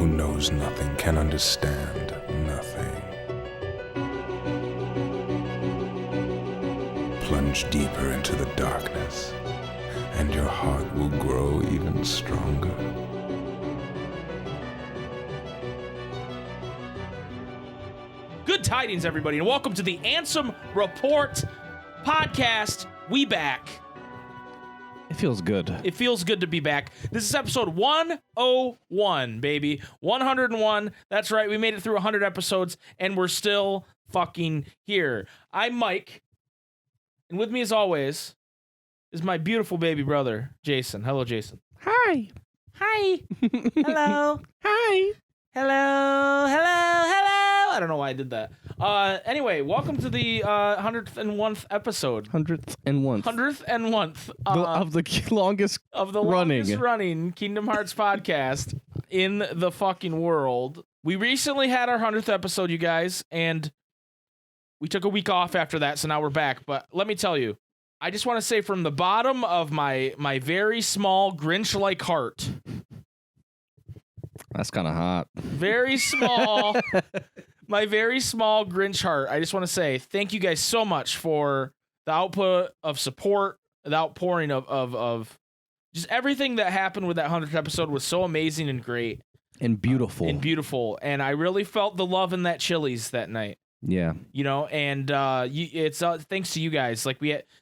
who knows nothing can understand nothing. Plunge deeper into the darkness, and your heart will grow even stronger. Good tidings, everybody, and welcome to the Ansem Report podcast. We back. It feels good. It feels good to be back. This is episode 101, baby. 101. That's right. We made it through 100 episodes, and we're still fucking here. I'm Mike, and with me, as always, is my beautiful baby brother, Jason. Hello, Jason. Hi. Hi. Hello. Hi. Hello. Hello. Hello. I don't know why I did that. Anyway, welcome to the 101th episode. 100th and 1st. 101th Of the longest running Kingdom Hearts podcast in the fucking world. We recently had our 100th episode, you guys, and we took a week off after that, so now we're back. But let me tell you, I just want to say from the bottom of my very small Grinch-like heart, That's kind of hot. very small, my very small Grinch heart, I just want to say thank you guys so much for the output of support, the outpouring of just everything that happened with that 100th episode was so amazing and great. And beautiful. And I really felt the love in that Chili's that night. Yeah. You know, and it's thanks to you guys. Like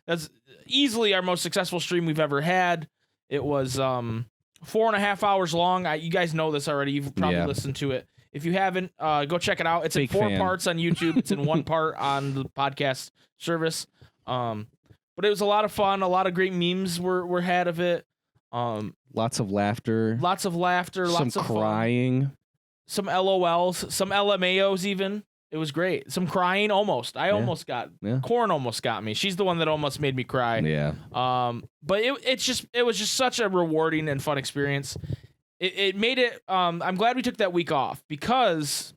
that's easily our most successful stream we've ever had. It was 4.5 hours long. You guys know this already. You've probably listened to it. If you haven't, go check it out. It's Big in 4 fan. parts on YouTube. It's in 1 part on the podcast service. But it was a lot of fun. A lot of great memes were had of it. Lots of laughter. Lots of laughter. Some Lots of crying. fun. Some LOLs. Some LMAOs even. It was great. Some crying almost. Almost got. Yeah. Corn almost got me. She's the one that almost made me cry. Yeah. But it was just such a rewarding and fun experience. It made it. I'm glad we took that week off because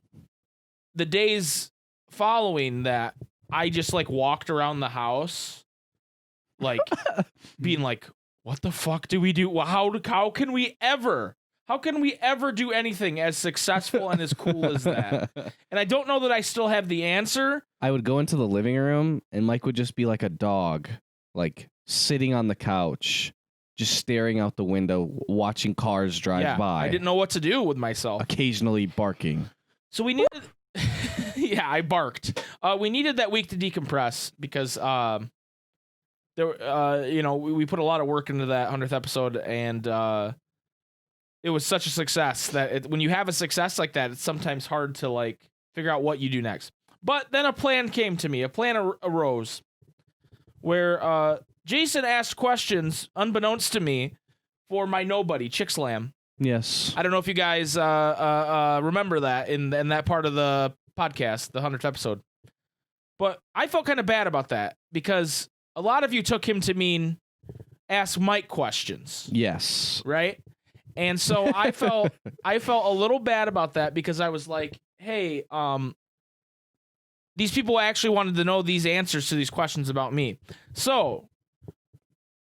the days following that, I just like walked around the house, like being like, "What the fuck do we do? How can we ever do anything as successful and as cool as that?" And I don't know that I still have the answer. I would go into the living room and Mike would just be like a dog, like sitting on the couch, just staring out the window, watching cars drive by. I didn't know what to do with myself. Occasionally barking. So we needed, yeah, I barked. We needed that week to decompress because we put a lot of work into that 100th episode, and it was such a success that when you have a success like that, it's sometimes hard to like figure out what you do next. But then a plan came to me. A plan arose where Jason asked questions unbeknownst to me for my nobody, Chick Slam. Yes. I don't know if you guys remember that in that part of the podcast, the 100th episode. But I felt kind of bad about that because a lot of you took him to mean ask Mike questions. Yes. Right? And so I felt a little bad about that because I was like, hey, these people actually wanted to know these answers to these questions about me. So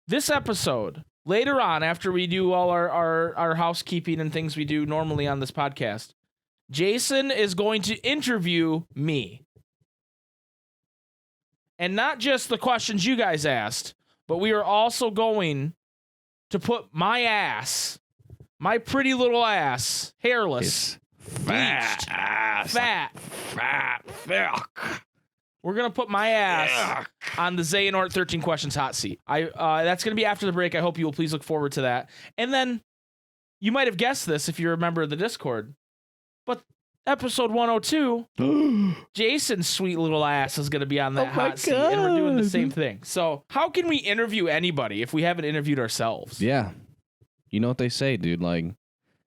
this episode, later on, after we do all our housekeeping and things we do normally on this podcast, Jason is going to interview me. And not just the questions you guys asked, but we are also going to put my ass, my pretty little ass, hairless, bleached, fat. We're going to put my ass on the Xehanort 13 Questions hot seat. That's going to be after the break. I hope you will please look forward to that. And then you might have guessed this if you remember the Discord, but episode 102, Jason's sweet little ass is going to be on that hot seat, and we're doing the same thing. So how can we interview anybody if we haven't interviewed ourselves? Yeah. You know what they say, dude? Like,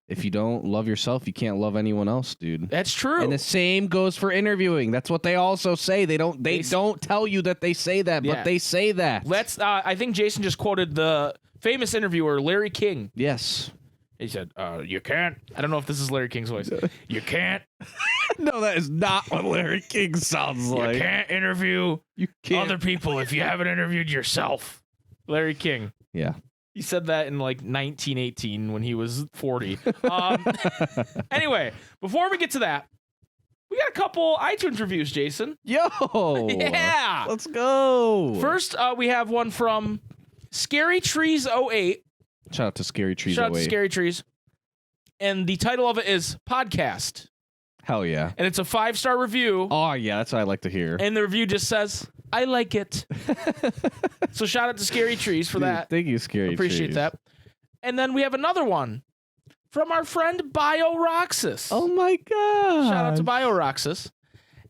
if you don't love yourself, you can't love anyone else, dude. That's true. And the same goes for interviewing. That's what they also say. They don't tell you that they say that, but they say that. I think Jason just quoted the famous interviewer, Larry King. Yes. He said, you can't. I don't know if this is Larry King's voice. You can't. No, that is not what Larry King sounds like. You can't interview other people if you haven't interviewed yourself. Larry King. Yeah. He said that in like 1918 when he was 40. Anyway, before we get to that, we got a couple iTunes reviews, Jason. Yo. Yeah. Let's go. First, we have one from Scary Trees 08. Shout out to Scary Trees. Shout out to Scary Trees. And the title of it is Podcast. Hell yeah. And it's a 5-star review. Oh, yeah. That's what I like to hear. And the review just says, I like it. So shout out to Scary Trees for that. Thank you, Scary Appreciate Trees. that. And then we have another one from our friend BioRoxus. Oh, my God. Shout out to BioRoxus.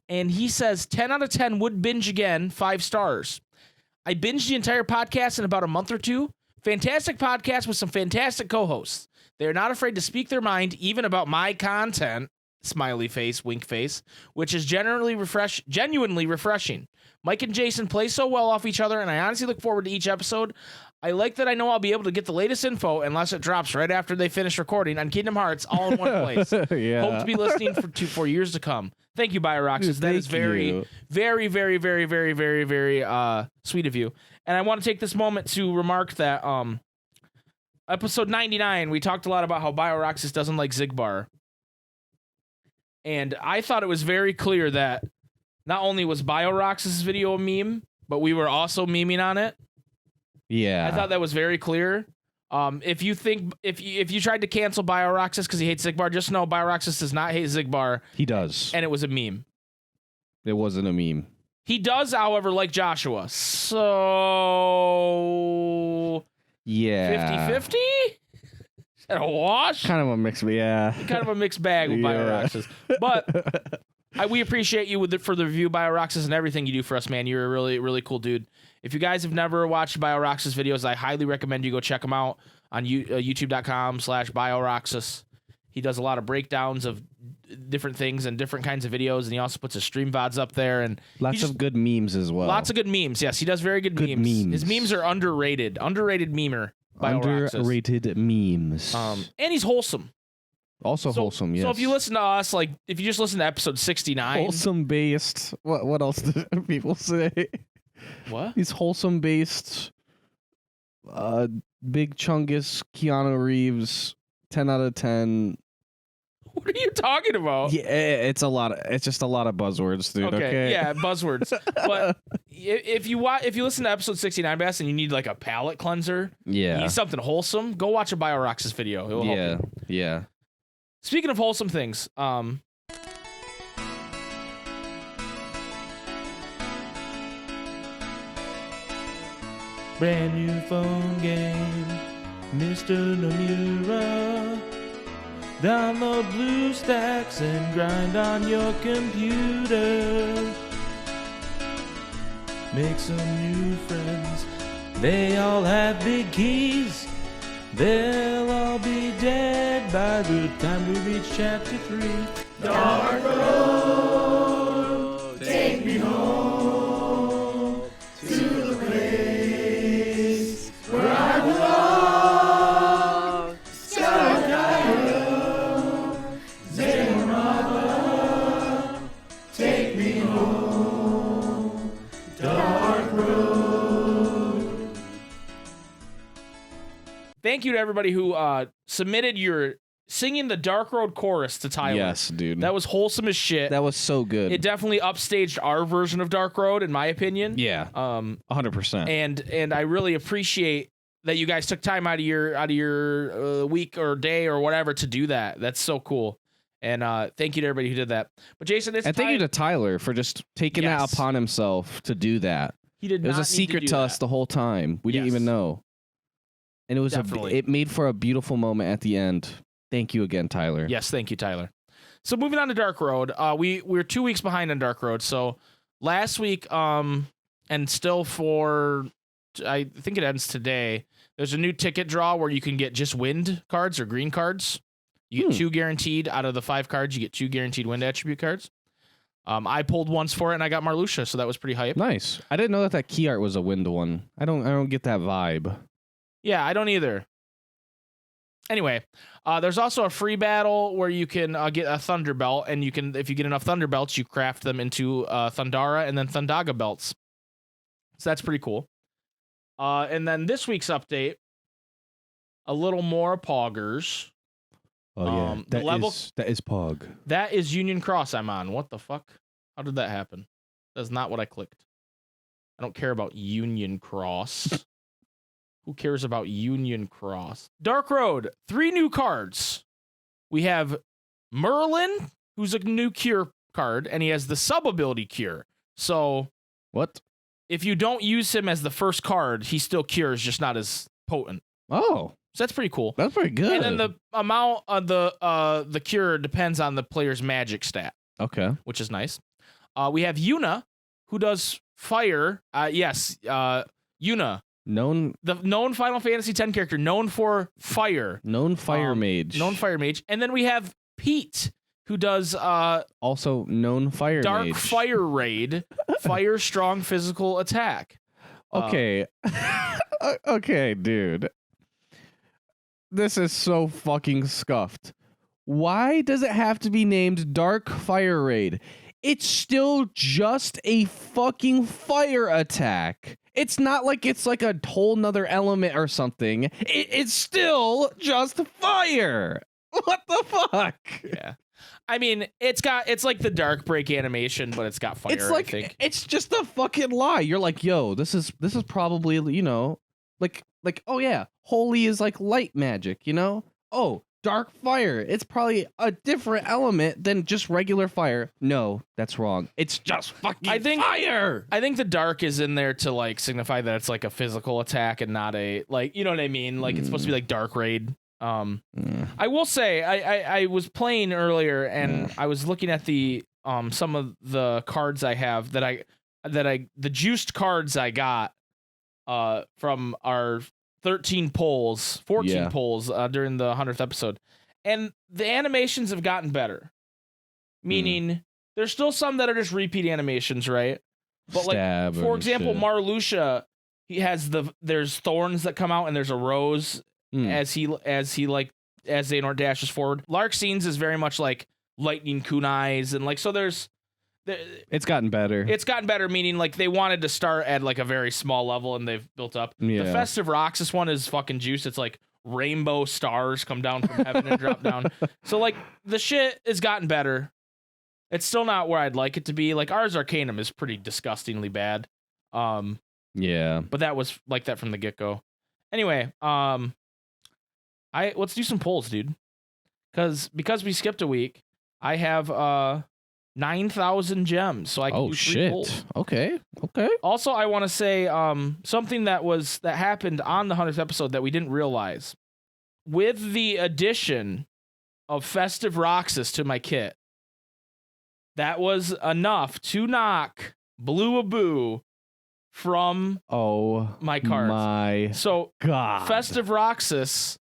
And he says, 10 out of 10 would binge again, 5 stars. I binged the entire podcast in about a month or two. Fantastic podcast with some fantastic co-hosts. They're not afraid to speak their mind, even about my content. Smiley face, wink face, which is genuinely refreshing. Mike and Jason play so well off each other, and I honestly look forward to each episode. I like that I know I'll be able to get the latest info, unless it drops right after they finish recording, on Kingdom Hearts all in one place. Yeah. Hope to be listening for years to come. Thank you, BioRoxus. That is very, very, very, very, very, very, very sweet of you. And I want to take this moment to remark that episode 99, we talked a lot about how BioRoxus doesn't like Zigbar. And I thought it was very clear that not only was BioRoxus' video a meme, but we were also memeing on it. Yeah. I thought that was very clear. If you tried to cancel BioRoxus because he hates Zigbar, just know BioRoxus does not hate Zigbar. He does. And it was a meme. It wasn't a meme. He does, however, like Joshua. So... Yeah. 50-50? Is that a wash? Kind of a mix, yeah. Kind of a mixed bag with BioRoxus. But we appreciate you for the review, BioRoxus, and everything you do for us, man. You're a really, really cool dude. If you guys have never watched BioRoxus videos, I highly recommend you go check them out on youtube.com/BioRoxus. He does a lot of breakdowns of different things and different kinds of videos, and he also puts his stream VODs up there. And lots of good memes as well. Lots of good memes. Yes, he does very good memes. His memes are underrated. Underrated memer. Underrated memes. And he's wholesome. Also wholesome, yes. So if you listen to us, like if you just listen to episode 69, wholesome based. What else do people say? What? He's wholesome based. Big Chungus, Keanu Reeves, 10 out of 10. What are you talking about? Yeah, it's just a lot of buzzwords, dude. Okay. Yeah, buzzwords. But if you listen to episode 69, Bass, and you need like a palate cleanser, you need something wholesome, go watch a BioRoxus video. It will help you. Yeah. Speaking of wholesome things, brand new phone game, Mr. Nomura. Download BlueStacks and grind on your computer. Make some new friends. They all have big keys. They'll all be dead by the time we reach chapter 3. Dark road, take me home to the place where I belong. Skyrim, Zemrava, take me home. Dark road. Thank you to everybody who submitted your singing the Dark Road chorus to Tyler. Yes, dude. That was wholesome as shit. That was so good. It definitely upstaged our version of Dark Road, in my opinion. Yeah. 100%. And I really appreciate that you guys took time out of your week or day or whatever to do that. That's so cool. And thank you to everybody who did that. But Jason, it's thank you to Tyler for just taking that upon himself to do that. He did. It was a secret to us the whole time. We didn't even know. And it was it made for a beautiful moment at the end. Thank you again, Tyler. Yes, thank you, Tyler. So moving on to Dark Road, we're 2 weeks behind on Dark Road. So last week, and still for, I think it ends today. There's a new ticket draw where you can get just wind cards or green cards. You get 2 guaranteed out of the 5 cards. You get 2 guaranteed wind attribute cards. I pulled once for it and I got Marluxia, so that was pretty hype. Nice. I didn't know that key art was a wind one. I don't get that vibe. Yeah, I don't either. Anyway, there's also a free battle where you can get a Thunder Belt, and you can, if you get enough Thunder Belts, you craft them into Thundara and then Thundaga belts. So that's pretty cool. And then this week's update, a little more poggers. Oh yeah, the level that is Pog. that is Union Cross I'm on. What the fuck? How did that happen? That's not what I clicked. I don't care about Union Cross. Who cares about Union Cross? Dark Road, 3 new cards. We have Merlin, who's a new cure card, and he has the sub-ability cure. So What? if you don't use him as the first card, he still cures, just not as potent. Oh, So that's pretty cool. that's pretty good. And then the amount of the cure depends on the player's magic stat, Okay. which is nice. We have Yuna, who does fire. Yes, Yuna, Known known Final Fantasy X character, known for fire. fire mage. Known fire mage. And then we have Pete, who does Also known fire Dark mage. Fire Raid, fire strong physical attack. Okay. Okay, dude. This is so fucking scuffed. Why does it have to be named Dark Fire Raid? It's still just a fucking fire attack. It's not like it's like a whole nother element or something. It's still just fire. What the fuck? Yeah. I mean, it's like the Dark Break animation, but it's got fire, It's like I think. it's just a fucking lie. You're like, yo, this is probably, like oh yeah, holy is like light magic, Oh, dark fire. It's probably a different element than just regular fire. No, that's wrong. It's just fucking fire. I think the dark is in there to like signify that it's like a physical attack and not a like, you know what I mean? Like it's supposed to be like Dark Raid. I will say I was playing earlier and I was looking at the some of the cards I have the juiced cards I got from our 14 polls during the 100th episode. And the animations have gotten better. Meaning there's still some that are just repeat animations, right? But like for example, Marluxia, he has there's thorns that come out and there's a rose as Xehanort dashes forward. Larxene's is very much like lightning kunais and like so it's gotten better. It's gotten better, meaning like they wanted to start at like a very small level and they've built up. Yeah. The Festive Roxas one is fucking juice. It's like rainbow stars come down from heaven and drop down. So like the shit has gotten better. It's still not where I'd like it to be. Like Ars Arcanum is pretty disgustingly bad. Yeah. But that was like that from the get-go. Anyway, let's do some polls, dude. Because we skipped a week, I have 9,000 gems, so I can do 3 polls. Okay. Also, I want to say something that happened on the 100th episode that we didn't realize. With the addition of Festive Roxas to my kit, that was enough to knock Blue Aboo from my cards. My so God. Festive Roxas,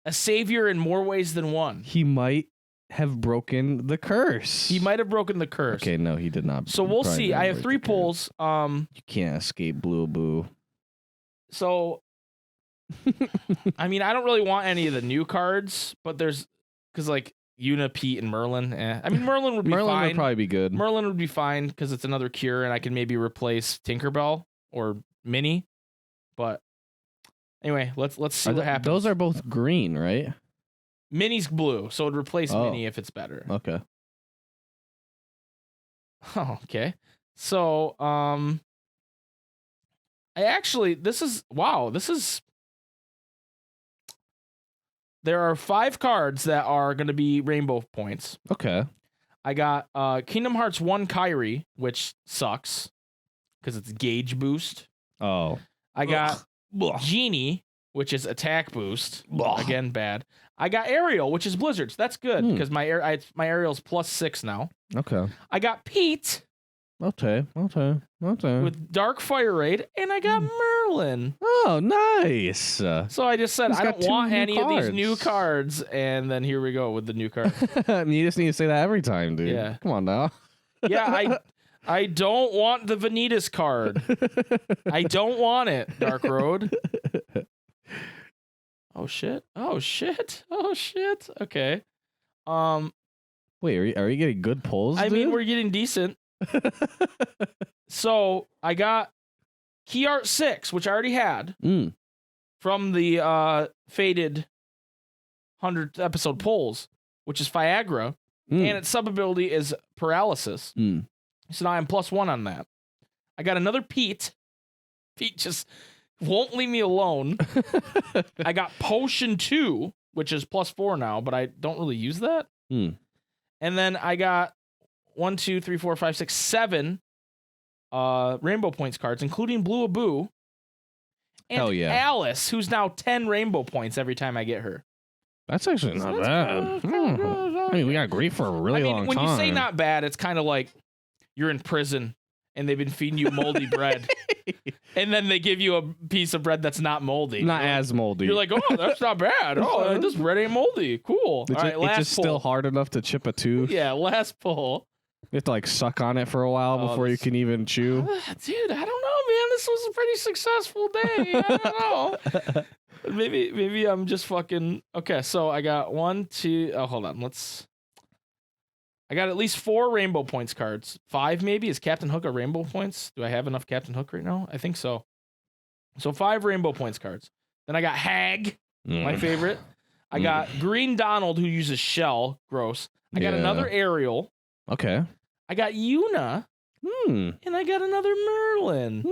a savior in more ways than one. He might have broken the curse. He might have broken the curse. Okay, no, he did not. So we'll see. I have 3 polls. You can't escape Blue Boo. So, I mean, I don't really want any of the new cards, but because like Yuna, Pete, and Merlin. I mean, Merlin would be fine. Merlin would probably be good. Merlin would be fine because it's another cure, and I can maybe replace Tinkerbell or Minnie. But anyway, let's see what happens. Those are both green, right? Minnie's blue, so it'd replace Minnie if it's better. Okay. Oh, okay. So, there are 5 cards that are going to be rainbow points. Okay. I got Kingdom Hearts 1 Kairi, which sucks because it's gauge boost. Oh. I got Genie, which is attack boost. Ugh. Again, bad. I got Ariel, which is Blizzards. That's good because my Ariel's +6 now. Okay. I got Pete. Okay. With Dark Fire Raid, and I got Merlin. Oh, nice. So I just said He's I got don't want 2 new any of these cards. new cards, and then here we go with the new card. You just need to say that every time, dude. Yeah. Come on now. Yeah, I don't want the Vanitas card. I don't want it, Dark Road. Oh shit. Okay. Wait, are you getting good pulls? I dude? mean, we're getting decent. So I got Key Art 6, which I already had from the faded 100th episode polls, which is Viagra, and its sub-ability is paralysis. So now I'm +1 on that. I got another Pete. Pete just won't leave me alone. I got Potion 2, which is +4 now, but I don't really use that. And then I got 1, 2, 3, 4, 5, 6, 7 Rainbow Points cards, including Blue Aboo. And Hell yeah. Alice, who's now 10 Rainbow Points every time I get her. That's actually not bad. I mean, we got grief for a really long time. When you say not bad, it's kind of like you're in prison and they've been feeding you moldy bread. And then they give you a piece of bread that's not moldy. Not as moldy. You're like, oh, that's not bad. Oh, this bread ain't moldy. Cool. All right, last it's just pull. still hard enough to chip a tooth. Yeah, last pull. You have to like suck on it for a while before you can even chew. Dude, I don't know, man. This was a pretty successful day. I don't know. Maybe I'm just fucking... Okay, so I got 1, 2... Oh, hold on. I got at least 4 Rainbow Points cards. 5 maybe? Is Captain Hook a Rainbow Points? Do I have enough Captain Hook right now? I think so. So 5 Rainbow Points cards. Then I got Hag, my favorite. I got Green Donald, who uses Shell. Gross. I got another Ariel. Okay. I got Yuna. And I got another Merlin.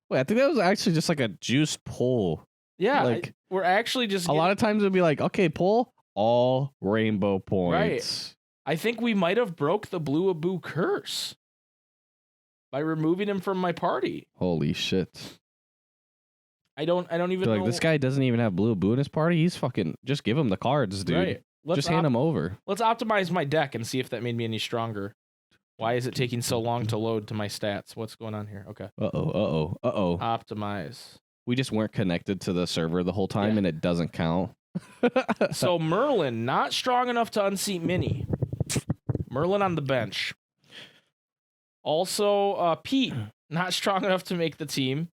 Wait, I think that was actually just like a juice pull. Yeah, like we're actually just... A lot of times it'd be like, okay, pull all Rainbow Points. Right. I think we might have broke the Blue Aboo curse by removing him from my party. Holy shit. I don't even know. Like, this guy doesn't even have Blue Aboo in his party. He's fucking... Just give him the cards, dude. Right. Just hand him over. Let's optimize my deck and see if that made me any stronger. Why is it taking so long to load to my stats? What's going on here? Okay. Uh-oh. Optimize. We just weren't connected to the server the whole time, and it doesn't count. So Merlin, not strong enough to unseat Minnie. Merlin on the bench. Also, Pete, not strong enough to make the team.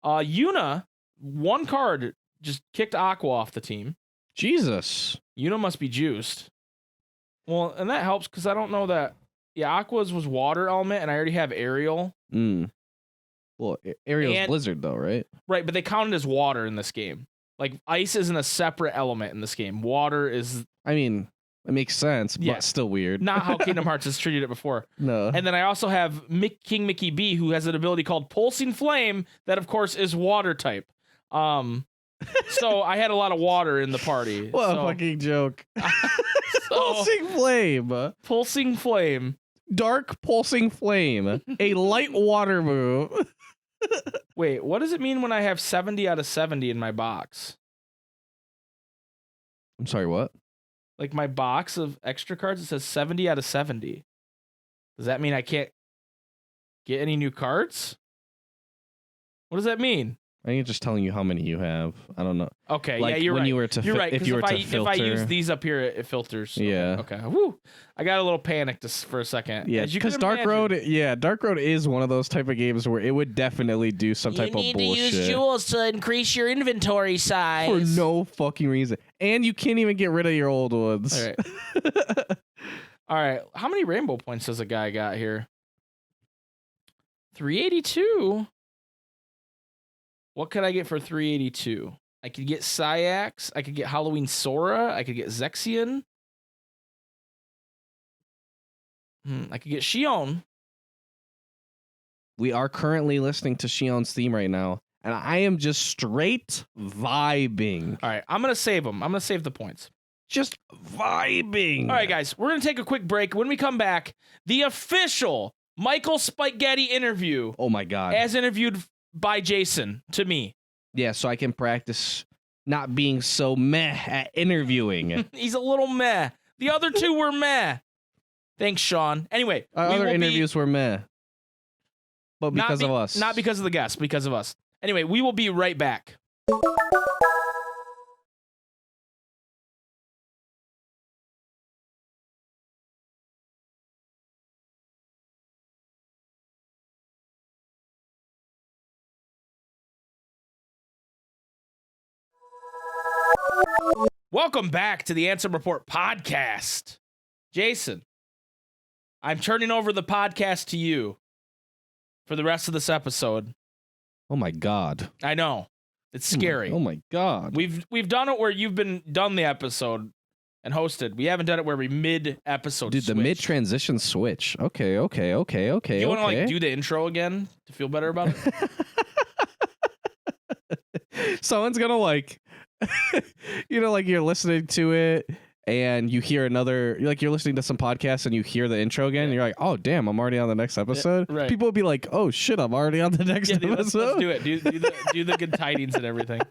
Yuna, 1 card, just kicked Aqua off the team. Jesus. Yuna must be juiced. Well, and that helps because I don't know that... Yeah, Aqua's was water element, and I already have Ariel. Well, Ariel's Blizzard, though, right? Right, but they counted as water in this game. Like, ice isn't a separate element in this game. Water is... I mean, it makes sense, but still weird. Not how Kingdom Hearts has treated it before. No. And then I also have King Mickey B, who has an ability called Pulsing Flame, that, of course, is water type. So I had a lot of water in the party. What a fucking joke. Pulsing Flame. Pulsing Flame. Dark Pulsing Flame. A light water move. Wait, what does it mean when I have 70 out of 70 in my box? I'm sorry, what? Like my box of extra cards, it says 70 out of 70. Does that mean I can't get any new cards? What does that mean? I think it's just telling you how many you have. I don't know. Okay, like yeah, you're when right. You were to you're right. If you were to filter. If I use these up here, it filters. Yeah. Okay. Woo. I got a little panicked for a second. Yeah, because Dark Road is one of those type of games where it would definitely do some type of bullshit. You need to use jewels to increase your inventory size. For no fucking reason. And you can't even get rid of your old ones. All right. All right. How many Rainbow Points does a guy got here? 382. What could I get for 382? I could get Syax. I could get Halloween Sora. I could get Zexion. I could get Shion. We are currently listening to Shion's theme right now, and I am just straight vibing. All right, I'm going to save them. I'm going to save the points. Just vibing. All right, guys, we're going to take a quick break. When we come back, the official Michael SpikeGhetti interview. Oh, my God. As interviewed by Jason to me. Yeah, so I can practice not being so meh at interviewing. He's a little meh. The other two were meh. Thanks, Sean. Anyway, other interviews were meh. But because of us. Not because of the guests, because of us. Anyway, we will be right back. Welcome back to the Ansem Report podcast. Jason, I'm turning over the podcast to you for the rest of this episode. Oh my God. I know. It's scary. Oh my god. We've done it where you've been done the episode and hosted. We haven't done it where we mid-episode Dude, the switch. mid-transition switch. Okay. You want to like do the intro again to feel better about it? Someone's gonna like, like you're listening to it and you hear another, like you're listening to some podcast and you hear the intro again and you're like, oh damn, I'm already on the next episode. Yeah, right. People will be like, oh shit, I'm already on the next episode. Let's do it. Do the good tidings and everything.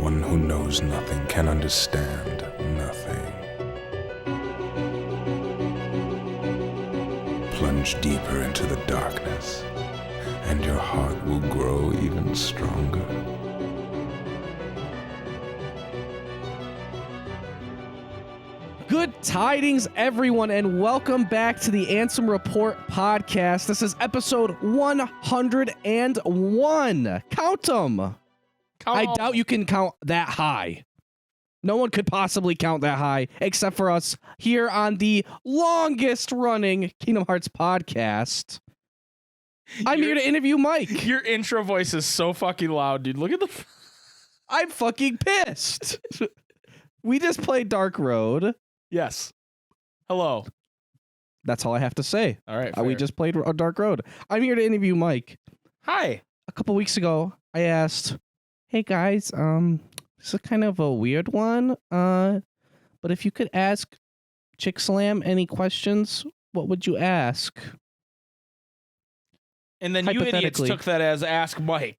One who knows nothing can understand nothing. Plunge deeper into the darkness, and your heart will grow even stronger. Good tidings, everyone, and welcome back to the Ansem Report podcast. This is episode 101. Count them. I doubt you can count that high. No one could possibly count that high except for us here on the longest running Kingdom Hearts podcast. I'm here to interview Mike. Your intro voice is so fucking loud, dude. Look at the... I'm fucking pissed. We just played Dark Road. Yes. Hello. That's all I have to say. All right. We just played a Dark Road. I'm here to interview Mike. Hi. A couple weeks ago, I asked, hey guys, this is kind of a weird one, but if you could ask Chick Slam any questions, what would you ask? And then you idiots took that as Ask Mike.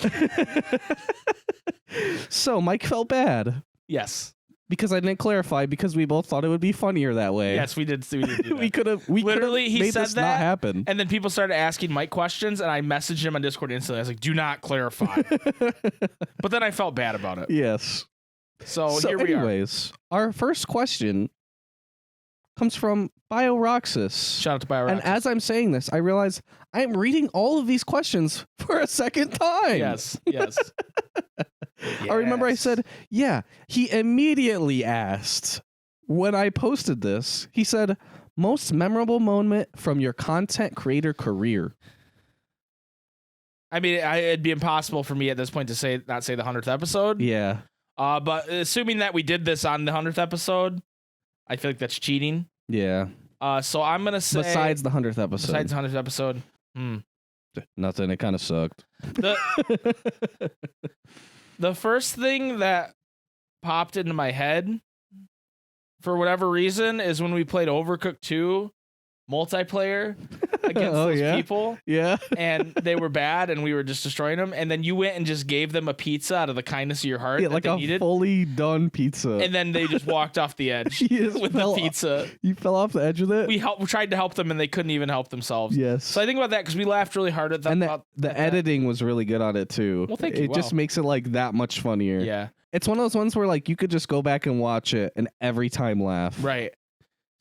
So Mike felt bad. Yes. Because I didn't clarify, because we both thought it would be funnier that way. Yes, we did do that. we could have literally he made said this that not happen. And then people started asking Mike questions, and I messaged him on Discord instantly. I was like, do not clarify. But then I felt bad about it. Yes. So here we are. Anyways, our first question comes from BioRoxas. Shout out to BioRoxas. And as I'm saying this, I realize I'm reading all of these questions for a second time. Yes. I remember I said, yeah, he immediately asked when I posted this, he said, most memorable moment from your content creator career. I mean, it'd be impossible for me at this point to not say the 100th episode. Yeah. But assuming that we did this on the 100th episode, I feel like that's cheating. Yeah. So I'm going to say... Besides the 100th episode. Besides the 100th episode. Nothing. It kind of sucked. The first thing that popped into my head, for whatever reason, is when we played Overcooked 2 multiplayer against those people. Yeah. And they were bad, and we were just destroying them. And then you went and just gave them a pizza out of the kindness of your heart. Yeah, like a needed. fully done pizza. And then they just walked off the edge with the pizza. You fell off the edge of it? We tried to help them, and they couldn't even help themselves. Yes. So I think about that because we laughed really hard at that. And the editing was really good on it, too. Well, thank you. It just makes it like that much funnier. Yeah. It's one of those ones where like you could just go back and watch it and every time laugh. Right.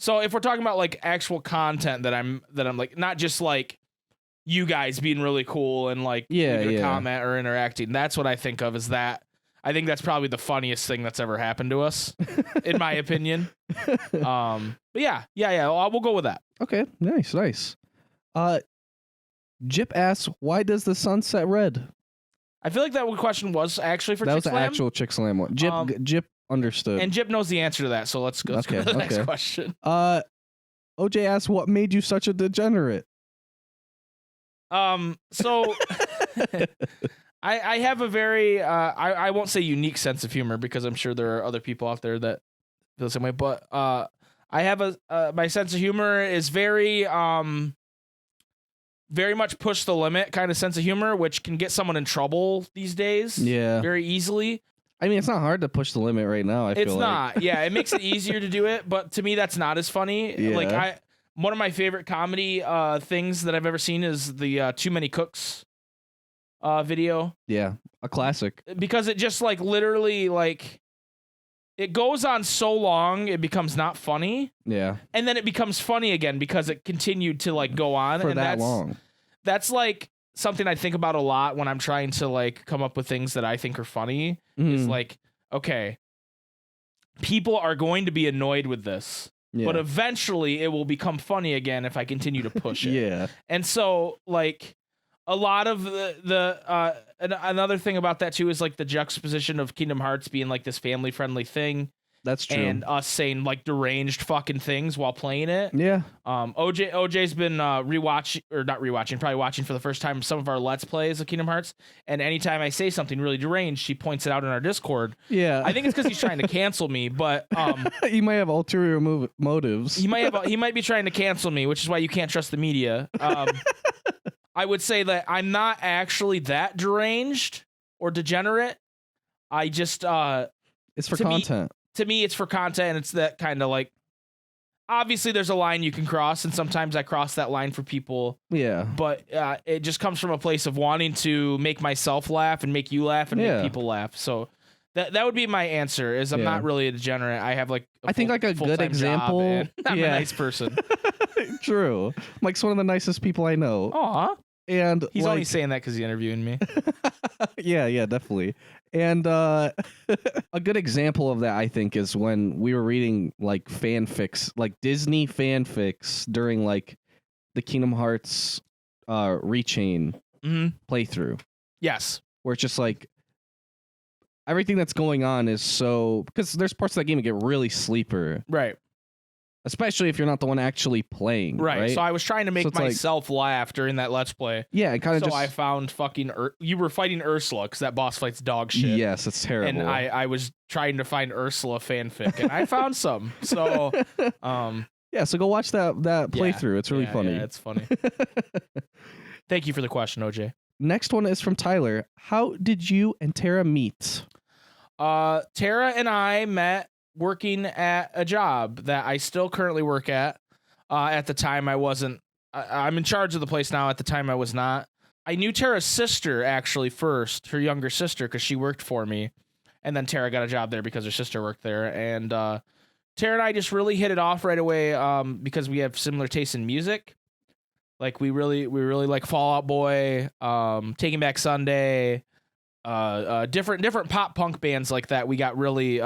So if we're talking about like actual content that I'm like, not just like you guys being really cool and like leaving a comment or interacting, that's what I think of as that. I think that's probably the funniest thing that's ever happened to us, in my opinion. But yeah. We'll go with that. Okay, nice. Jip asks, why does the sun set red? I feel like that question was actually for That Chick was the Slam. actual Chick Slam one. Jip understood. And Jip knows the answer to that, so let's go to the next question. OJ asks, what made you such a degenerate? So I have a very I won't say unique sense of humor because I'm sure there are other people out there that feel the same way, but I have my sense of humor is very much push the limit kind of sense of humor, which can get someone in trouble these days. Yeah. Very easily. I mean, it's not hard to push the limit right now. I feel it's not. Yeah, it makes it easier to do it, but to me, that's not as funny. Yeah. Like one of my favorite comedy things that I've ever seen is the Too Many Cooks video. Yeah, a classic. Because it just like literally like it goes on so long it becomes not funny. Yeah. And then it becomes funny again because it continued to like go on for that long. That's like something I think about a lot when I'm trying to like come up with things that I think are funny. Is like, okay, people are going to be annoyed with this but eventually it will become funny again if I continue to push it. Yeah. And so, like, a lot of another thing about that too is like the juxtaposition of Kingdom Hearts being like this family friendly thing. That's true. And us saying like deranged fucking things while playing it. Yeah. OJ's been probably watching for the first time some of our Let's Plays of Kingdom Hearts. And anytime I say something really deranged, she points it out in our Discord. Yeah. I think it's because he's trying to cancel me, but he might have ulterior motives. he might be trying to cancel me, which is why you can't trust the media. I would say that I'm not actually that deranged or degenerate. I just it's for content. To me, it's for content, and it's that kind of like, obviously there's a line you can cross, and sometimes I cross that line for people. Yeah. But it just comes from a place of wanting to make myself laugh and make you laugh and make people laugh. So that would be my answer, is I'm not really a degenerate. I have like I think like a good example. I'm a nice person. True. Mike's one of the nicest people I know. Aw. And he's only saying that because he's interviewing me. yeah, definitely. And a good example of that, I think, is when we were reading like fanfics, like Disney fanfics during like the Kingdom Hearts Rechain playthrough. Yes. Where it's just like everything that's going on is so, because there's parts of that game that get really sleeper. Right. Especially if you're not the one actually playing. Right. So I was trying to make myself laugh during that Let's Play. Yeah, it kind of so I found fucking you were fighting Ursula, because that boss fight's dog shit. Yes, it's terrible. And I was trying to find Ursula fanfic, and I found some. So yeah, so go watch that playthrough. It's really funny. Yeah, it's funny. Thank you for the question, OJ. Next one is from Tyler. How did you and Tara meet? Tara and I met working at a job that I still currently work at. At the time I wasn't. I'm in charge of the place now. At the time I was not. I knew Tara's sister actually first, her younger sister, because she worked for me. And then Tara got a job there because her sister worked there. And Tara and I just really hit it off right away because we have similar tastes in music. Like we really like Fall Out Boy, Taking Back Sunday, different pop punk bands like that. We got really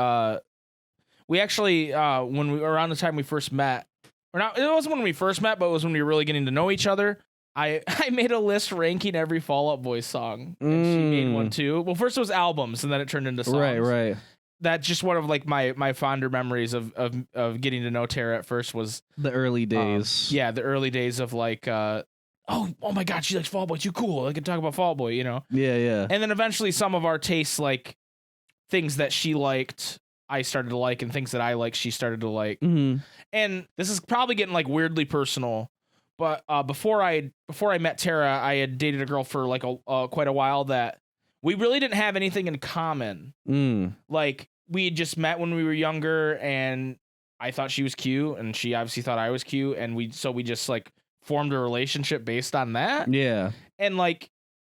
we actually when we around the time we first met, or not, it wasn't when we first met, but it was when we were really getting to know each other. I made a list ranking every Fall Out Boy song, and she made one too. Well, first it was albums, and then it turned into songs. Right. That's just one of like my fonder memories of getting to know Tara at first was the early days. The early days of like oh my god, she likes Fall Out Boy, too cool. I can talk about Fall Out Boy, you know. Yeah. And then eventually some of our tastes, like things that she liked, I started to like, and things that I like, she started to like. Mm-hmm. And this is probably getting like weirdly personal, but before I met Tara, I had dated a girl for like quite a while that we really didn't have anything in common. Like we had just met when we were younger, and I thought she was cute, and she obviously thought I was cute, and we just like formed a relationship based on that. Yeah. And like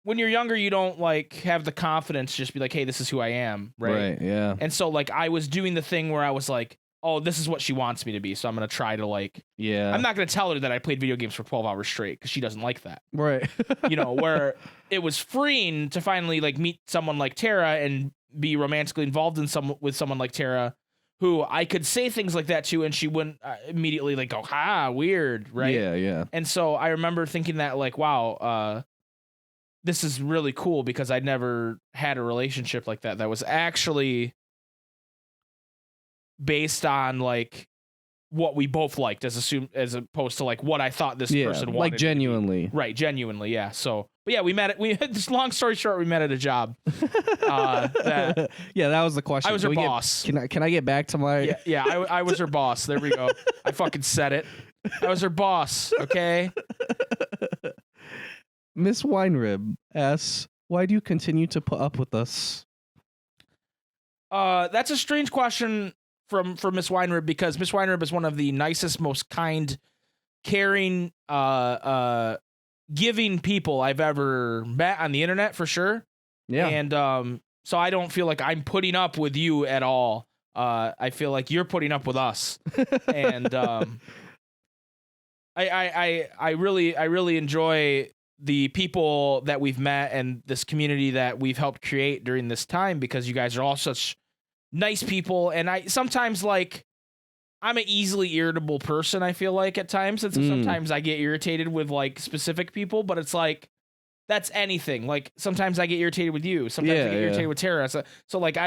when you're younger, you don't like have the confidence to just be like, hey, this is who I am. Right. Yeah. And so like I was doing the thing where I was like, oh, this is what she wants me to be. So I'm going to try to like, I'm not going to tell her that I played video games for 12 hours straight, because she doesn't like that. Right. You know, where it was freeing to finally like meet someone like Tara and be romantically involved with someone like Tara, who I could say things like that to, and she wouldn't immediately like go, weird. Right. Yeah. And so I remember thinking that like, wow, this is really cool, because I'd never had a relationship like that was actually based on like what we both liked, as opposed to like what I thought this person wanted. Like genuinely. Right, genuinely, yeah. So, but yeah, we met. Just long story short, we met at a job. That was the question. I was her boss. Can I get back to my? Yeah. I was her boss. There we go. I fucking said it. I was her boss. Okay. Miss Winerib asks, "Why do you continue to put up with us?" That's a strange question from Miss Winerib, because Miss Winerib is one of the nicest, most kind, caring, giving people I've ever met on the internet, for sure. Yeah. And so I don't feel like I'm putting up with you at all. I feel like you're putting up with us. And I really enjoy the people that we've met and this community that we've helped create during this time, because you guys are all such nice people. And I sometimes like I'm an easily irritable person, I feel like at times. And so sometimes I get irritated with like specific people, but it's like, that's anything. Like sometimes I get irritated with you. Sometimes I get irritated with Tara. So like,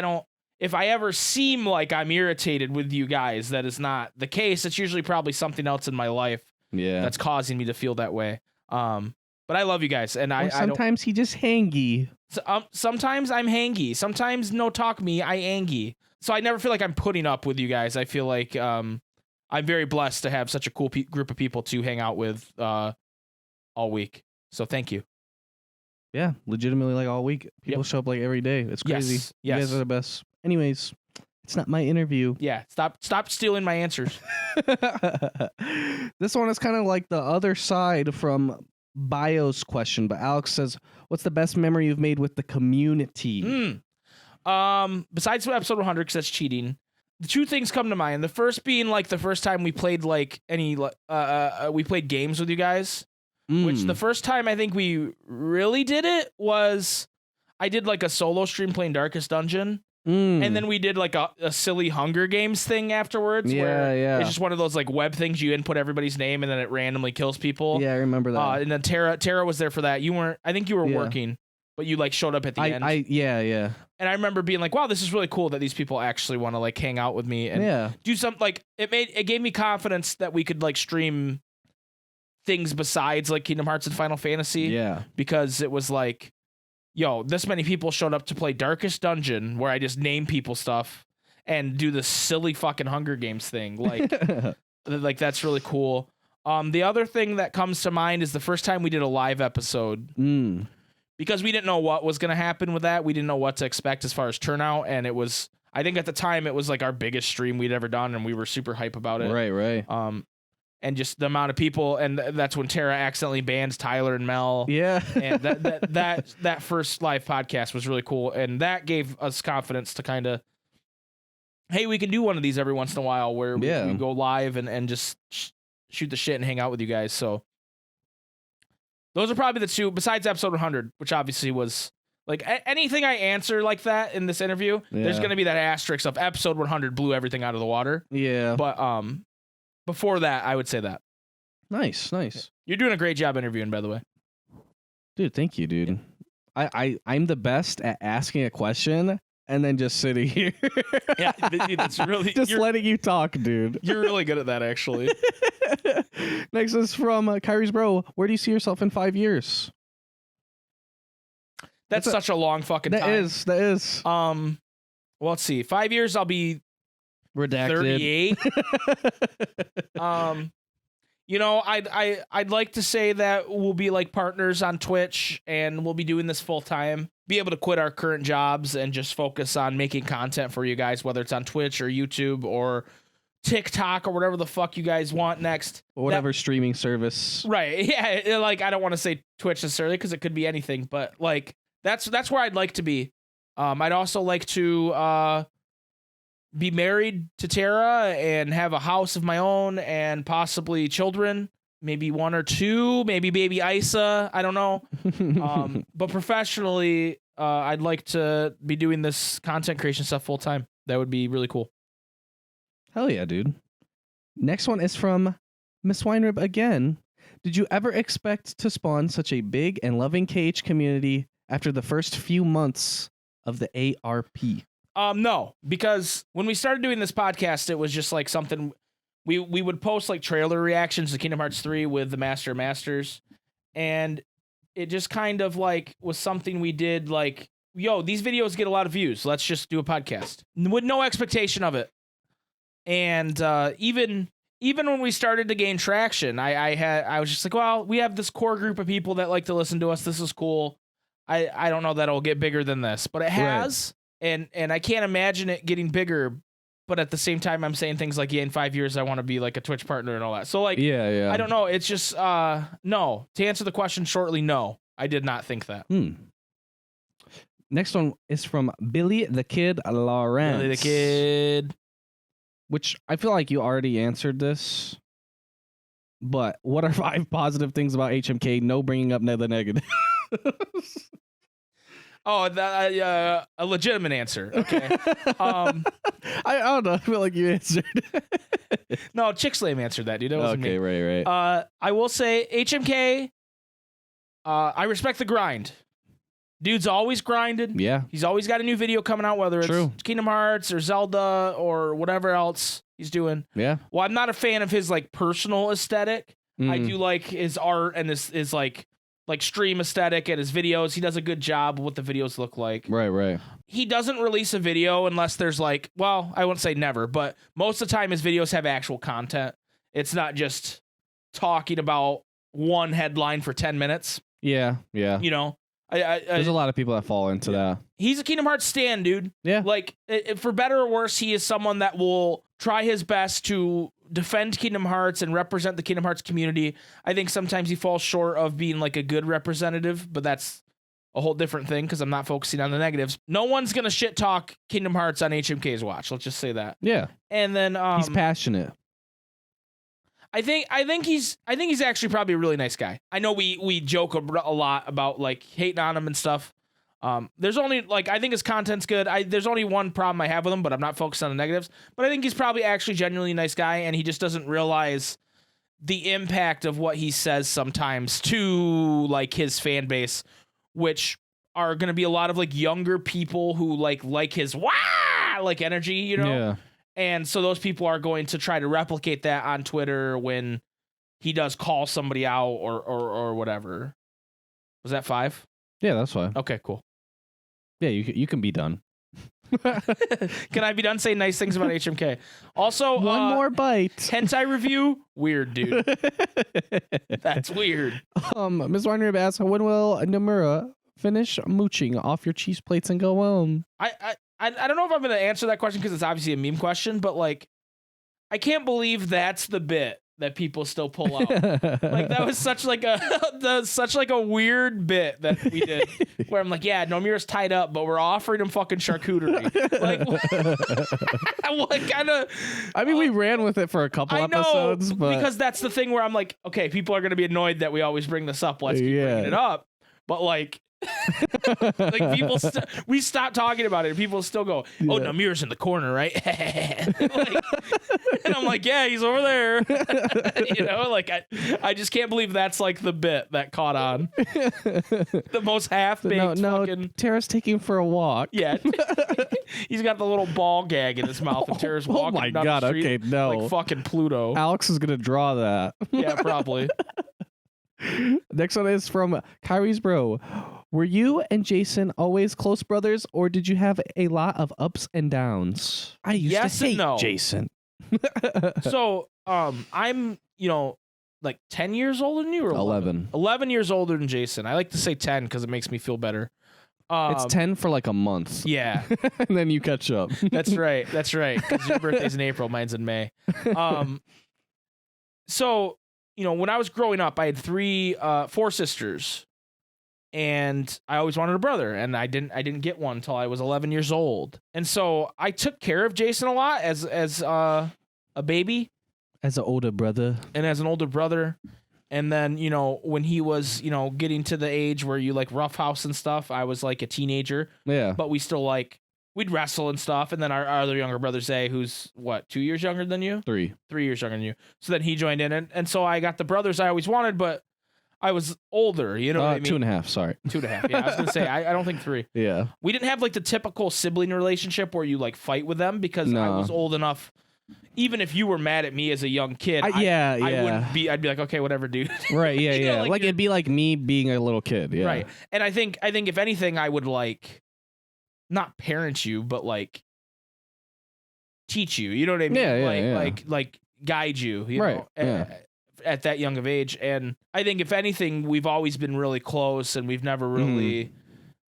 if I ever seem like I'm irritated with you guys, that is not the case. It's usually probably something else in my life that's causing me to feel that way. But I love you guys. And sometimes he just hangy. Sometimes I'm hangy. Sometimes no talk me, I angy. So I never feel like I'm putting up with you guys. I feel like I'm very blessed to have such a cool group of people to hang out with all week. So thank you. Yeah, legitimately, like all week. People show up like every day. It's crazy. Yes. You guys are the best. Anyways, it's not my interview. Yeah, stop stealing my answers. This one is kind of like the other side from Bio's question, but Alex says, what's the best memory you've made with the community? Besides episode 100, because that's cheating, the two things come to mind. The first being like the first time we played like we played games with you guys, which the first time I think we really did it was I did like a solo stream playing Darkest Dungeon. And then we did like a silly Hunger Games thing afterwards. Yeah. It's just one of those like web things you input everybody's name and then it randomly kills people. Yeah, I remember that. And then Tara was there for that. You weren't. I think you were working, but you like showed up at the end. Yeah. And I remember being like, wow, this is really cool that these people actually want to like hang out with me and do something. Like it gave me confidence that we could like stream things besides like Kingdom Hearts and Final Fantasy. Yeah, because it was like, yo, this many people showed up to play Darkest Dungeon, where I just name people stuff and do this silly fucking Hunger Games thing. Like, like that's really cool. The other thing that comes to mind is the first time we did a live episode. Because we didn't know what was going to happen with that. We didn't know what to expect as far as turnout. And it was, I think at the time, it was like our biggest stream we'd ever done. And we were super hype about it. Right. And just the amount of people. And that's when Tara accidentally bans Tyler and Mel. Yeah. And that first live podcast was really cool. And that gave us confidence to kind of, hey, we can do one of these every once in a while where we go live and just shoot the shit and hang out with you guys. So those are probably the two, besides episode 100, which obviously was like anything I answer like that in this interview, there's going to be that asterisk of episode 100 blew everything out of the water. Yeah. But before that, I would say that. Nice. You're doing a great job interviewing, by the way. Dude, thank you, dude. I'm the best at asking a question and then just sitting here. Yeah, that's really just letting you talk, dude. You're really good at that, actually. Next is from Kyrie's bro. Where do you see yourself in 5 years? That's such a long fucking time. That is. Well, let's see. 5 years, I'll be redacted. 38. You know, I'd like to say that we'll be like partners on Twitch and we'll be doing this full time. Be able to quit our current jobs and just focus on making content for you guys, whether it's on Twitch or YouTube or TikTok or whatever the fuck you guys want next. Or whatever streaming service. Right. Yeah. Like, I don't want to say Twitch necessarily because it could be anything, but like that's where I'd like to be. I'd also like to be married to Tara and have a house of my own and possibly children, maybe one or two, maybe baby Isa. I don't know. But professionally, I'd like to be doing this content creation stuff full time. That would be really cool. Hell yeah, dude. Next one is from Miss Weinrib again. Did you ever expect to spawn such a big and loving KH community after the first few months of the ARP? No, because when we started doing this podcast, it was just like something we would post like trailer reactions to Kingdom Hearts 3 with the Master of Masters. And it just kind of like was something we did like, yo, these videos get a lot of views. Let's just do a podcast with no expectation of it. And even when we started to gain traction, I was just like, well, we have this core group of people that like to listen to us. This is cool. I don't know that it'll get bigger than this, but it has. Right. And I can't imagine it getting bigger. But at the same time, I'm saying things like, yeah, in 5 years, I want to be like a Twitch partner and all that. So like, I don't know. It's just, no. To answer the question shortly, no. I did not think that. Next one is from Billy the Kid Lawrence. Billy the Kid. Which I feel like you already answered this. But what are 5 positive things about HMK? No bringing up the negative. Oh, a legitimate answer. Okay. I don't know. I feel like you answered. No, Chick Slam answered that, dude. That wasn't me. Okay, right. I will say HMK. I respect the grind. Dude's always grinded. Yeah. He's always got a new video coming out, whether True. it's Kingdom Hearts or Zelda or whatever else he's doing. Yeah. Well, I'm not a fan of his like personal aesthetic. I do like his art and his like stream aesthetic and his videos. He does a good job of what the videos look like. Right. He doesn't release a video unless there's like, well, I wouldn't say never, but most of the time his videos have actual content. It's not just talking about one headline for 10 minutes. Yeah. You know, There's a lot of people that fall into that. He's a Kingdom Hearts stan, dude. Yeah. Like, for better or worse, he is someone that will try his best to defend Kingdom Hearts and represent the Kingdom Hearts community. I think sometimes he falls short of being like a good representative, but that's a whole different thing because I'm not focusing on the negatives. No one's gonna shit talk Kingdom Hearts on HMK's watch. Let's just say that. Yeah. And then he's passionate. I think he's actually probably a really nice guy. I know we joke a lot about like hating on him and stuff. There's only like I think his content's good. There's only one problem I have with him, but I'm not focused on the negatives. But I think he's probably actually genuinely a nice guy, and he just doesn't realize the impact of what he says sometimes to like his fan base, which are going to be a lot of like younger people who like his like energy, you know. Yeah. And so those people are going to try to replicate that on Twitter when he does call somebody out or whatever. Was that 5? Yeah, that's fine. Okay, cool. Yeah, you can be done. Can I be done saying nice things about HMK? Also, one more bite. Hentai review? Weird, dude. That's weird. Ms. Warner asks, when will Nomura finish mooching off your cheese plates and go home? I don't know if I'm going to answer that question because it's obviously a meme question, but like, I can't believe that's the bit that people still pull out. Like that was such like a weird bit that we did where I'm like, yeah, Nomura's tied up, but we're offering him fucking charcuterie. Like, what kind of? I mean, we ran with it for a couple episodes, but because that's the thing where I'm like, okay, people are going to be annoyed that we always bring this up. Let's keep bringing it up, but like. Like people we stopped talking about it and people still go, oh, Namira's in the corner, right? Like, and I'm like, yeah, he's over there. You know, like I just can't believe that's like the bit that caught on. The most half-baked fucking Tara's taking for a walk. Yeah. He's got the little ball gag in his mouth and Tara's walking down the street. Okay, no. Like fucking Pluto. Alex is gonna draw that. Yeah, probably. Next one is from Kyrie's bro. Were you and Jason always close brothers, or did you have a lot of ups and downs? I used to hate Jason. So, I'm, like 10 years older than you, or 11. 11 years older than Jason. I like to say 10 because it makes me feel better. It's 10 for like a month. Yeah. And then you catch up. That's right. Because your birthday's in April, mine's in May. So, when I was growing up, I had 4 sisters. And I always wanted a brother, and I didn't get one until I was 11 years old. And so I took care of Jason a lot as a baby, as an older brother, and as an older brother. And then when he was getting to the age where you like roughhouse and stuff, I was like a teenager. Yeah, but we still we'd wrestle and stuff. And then our other younger brother Zay, who's 2 years younger than you, 3 years younger than you. So then he joined in, and so I got the brothers I always wanted, but I was older, you know what I mean? 2.5, sorry. 2.5, yeah. I was going to say, I don't think 3. Yeah. We didn't have, like, the typical sibling relationship where you, like, fight with them because I was old enough. Even if you were mad at me as a young kid, I wouldn't be, I'd be like, okay, whatever, dude. Right, yeah, yeah. Like it'd be like me being a little kid, yeah. Right. And I think if anything, I would, like, not parent you, but, like, teach you. You know what I mean? Yeah, Like, guide you, you right, know? At that young of age. And I think if anything, we've always been really close, and we've never really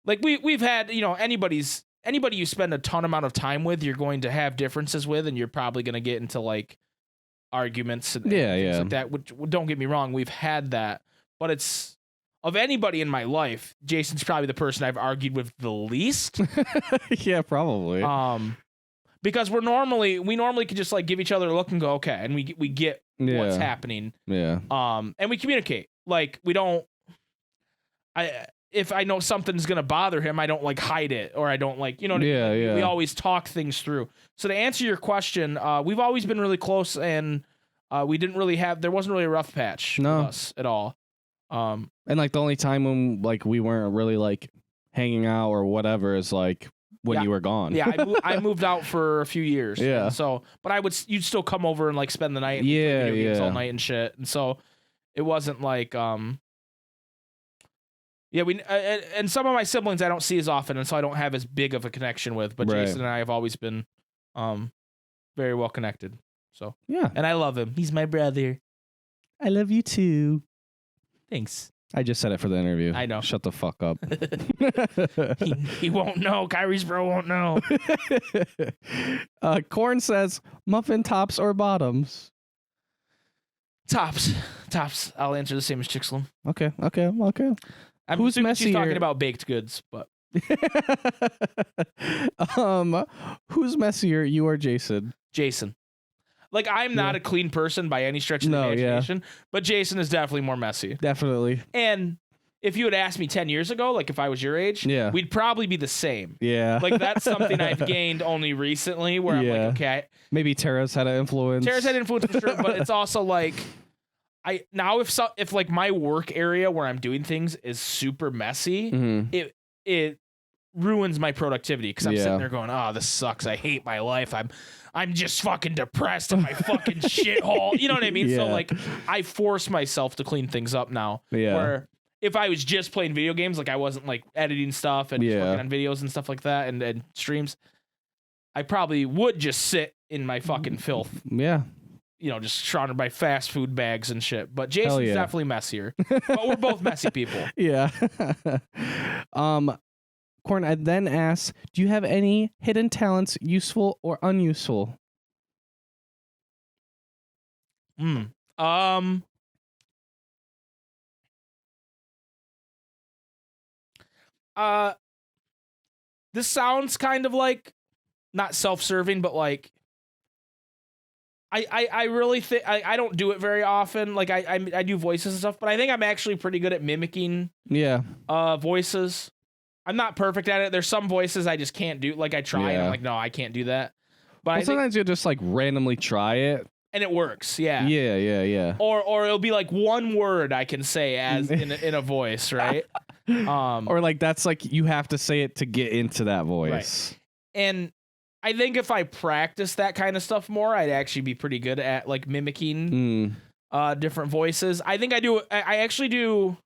like we've had, anybody you spend a ton amount of time with, you're going to have differences with, and you're probably going to get into like arguments and things like that, which, don't get me wrong, we've had that, but it's of anybody in my life, Jason's probably the person I've argued with the least. Yeah, probably. Because we normally could just like give each other a look and go, okay, and we get what's happening. Yeah. And we communicate. Like we don't. if I know something's gonna bother him, I don't like hide it, or I don't like, you know what I mean? Like, Yeah. we always talk things through. So to answer your question, we've always been really close, and we didn't really there wasn't really a rough patch with us at all. And like the only time when like we weren't really like hanging out or whatever is like when you were gone. Yeah, I moved out for a few years. Yeah. So, but you'd still come over and like spend the night. And play video games all night and shit. And so it wasn't like, and some of my siblings I don't see as often, and so I don't have as big of a connection with. But Jason and I have always been, very well connected. So yeah, and I love him. He's my brother. I love you too. Thanks. I just said it for the interview. I know. Shut the fuck up. he won't know. Kyrie's bro won't know. Corn says muffin tops or bottoms. Tops. I'll answer the same as Chixlum. Okay. I'm Who's assuming she's messier? talking about baked goods, but who's messier, you or Jason? Jason. Like, I'm not a clean person by any stretch of the imagination, but Jason is definitely more messy. Definitely. And if you had asked me 10 years ago, like if I was your age, we'd probably be the same. Yeah. Like, that's something I've gained only recently where I'm like, okay. Maybe Tara's had an influence. Tara's had influence for sure, but it's also like, if like my work area where I'm doing things is super messy, it ruins my productivity because I'm sitting there going, oh, this sucks. I hate my life. I'm just fucking depressed in my fucking shithole. You know what I mean? So like I force myself to clean things up now. Yeah. Where if I was just playing video games, like I wasn't like editing stuff and just working on videos and stuff like that and streams, I probably would just sit in my fucking filth. Yeah. You know, just surrounded by fast food bags and shit. But Jason's definitely messier. But we're both messy people. Yeah. Corn, I then asked, do you have any hidden talents, useful or unuseful? This sounds kind of like not self-serving, but like I really think I don't do it very often. Like I do voices and stuff, but I think I'm actually pretty good at mimicking voices. I'm not perfect at it. There's some voices I just can't do. Like I try and I'm like, no, I can't do that. But sometimes you'll just like randomly try it. And it works, yeah. Yeah. Or it'll be like one word I can say as in a voice, right? Or like that's like you have to say it to get into that voice. Right. And I think if I practice that kind of stuff more, I'd actually be pretty good at like mimicking different voices. I think I actually do.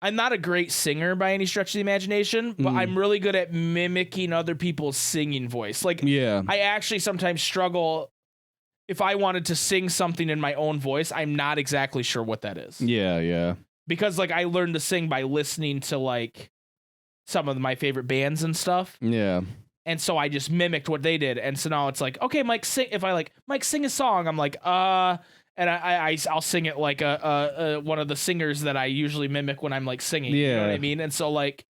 I'm not a great singer by any stretch of the imagination, but I'm really good at mimicking other people's singing voice. Like, I actually sometimes struggle if I wanted to sing something in my own voice. I'm not exactly sure what that is. Yeah. Because like I learned to sing by listening to like some of my favorite bands and stuff. Yeah. And so I just mimicked what they did. And so now it's like, okay, Mike, sing. If I like, Mike, sing a song, I'm like, and I'll sing it like one of the singers that I usually mimic when I'm like singing. Yeah. You know what I mean? And so like,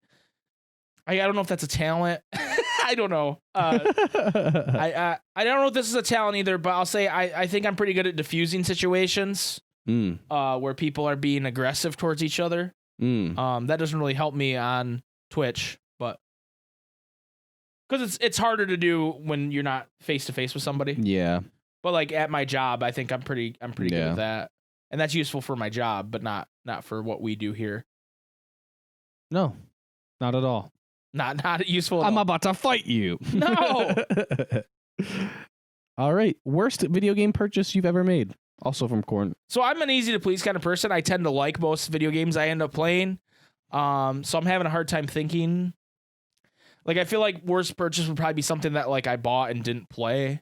I don't know if that's a talent. I don't know. I don't know if this is a talent either, but I'll say I think I'm pretty good at diffusing situations where people are being aggressive towards each other. That doesn't really help me on Twitch, but because it's harder to do when you're not face to face with somebody. Yeah. But like at my job, I think I'm pretty good at that, and that's useful for my job, but not for what we do here. No, not at all. Not useful. I'm about to fight you. No. All right. Worst video game purchase you've ever made. Also from Corn. So I'm an easy to please kind of person. I tend to like most video games I end up playing. So I'm having a hard time thinking. Like I feel like worst purchase would probably be something that like I bought and didn't play.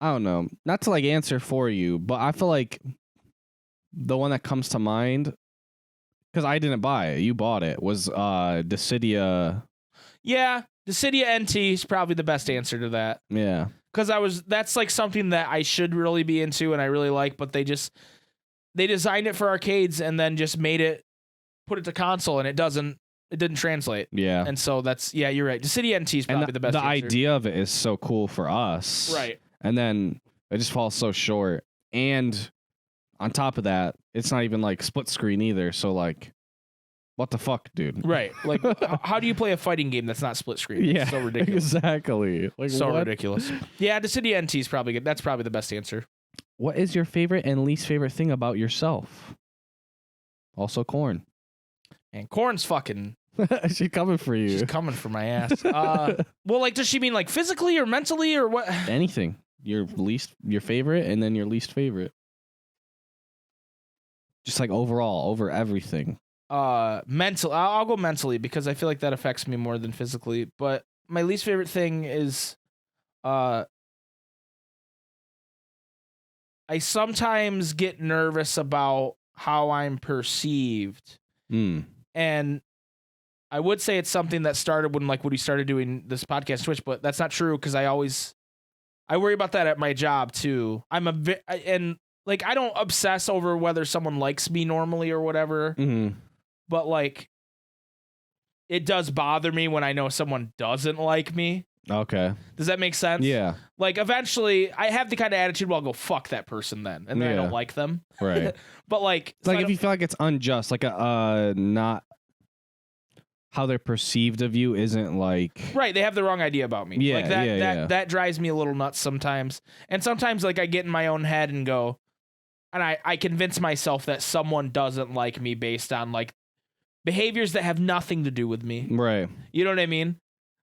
I don't know. Not to like answer for you, but I feel like the one that comes to mind, because I didn't buy it, you bought it, was Dissidia. Yeah, Dissidia NT is probably the best answer to that. Yeah. Because that's like something that I should really be into and I really like, but they designed it for arcades and then just put it to console, and it didn't translate. Yeah. And so you're right. Dissidia NT is probably the best answer. Idea of it is so cool for us. Right. And then it just falls so short. And on top of that, it's not even like split screen either. So like what the fuck, dude? Right. Like, how do you play a fighting game that's not split screen? Yeah, It's so ridiculous. exactly. Like, So what? ridiculous. Yeah, Dissidia NT is probably good. That's probably the best answer. What is your favorite and least favorite thing about yourself? Also, corn. And Corn's fucking... She's coming for you. She's coming for my ass. Well, like, does she mean like physically or mentally or what? Anything. Your favorite, and then your least favorite. Just like overall, over everything. Mental. I'll go mentally because I feel like that affects me more than physically. But my least favorite thing is, I sometimes get nervous about how I'm perceived, and I would say it's something that started when we started doing this podcast Twitch, but that's not true because I worry about that at my job too. I don't obsess over whether someone likes me normally or whatever, but like it does bother me when I know someone doesn't like me. Okay. Does that make sense? Yeah. Like eventually I have the kind of attitude where I'll go fuck that person then, and then I don't like them. Right. But like, it's like if you feel like it's unjust, like not how they're perceived of you isn't like right, they have the wrong idea about me. Yeah, like that drives me a little nuts sometimes. And sometimes like I get in my own head and go, and I convince myself that someone doesn't like me based on like behaviors that have nothing to do with me. Right. You know what I mean?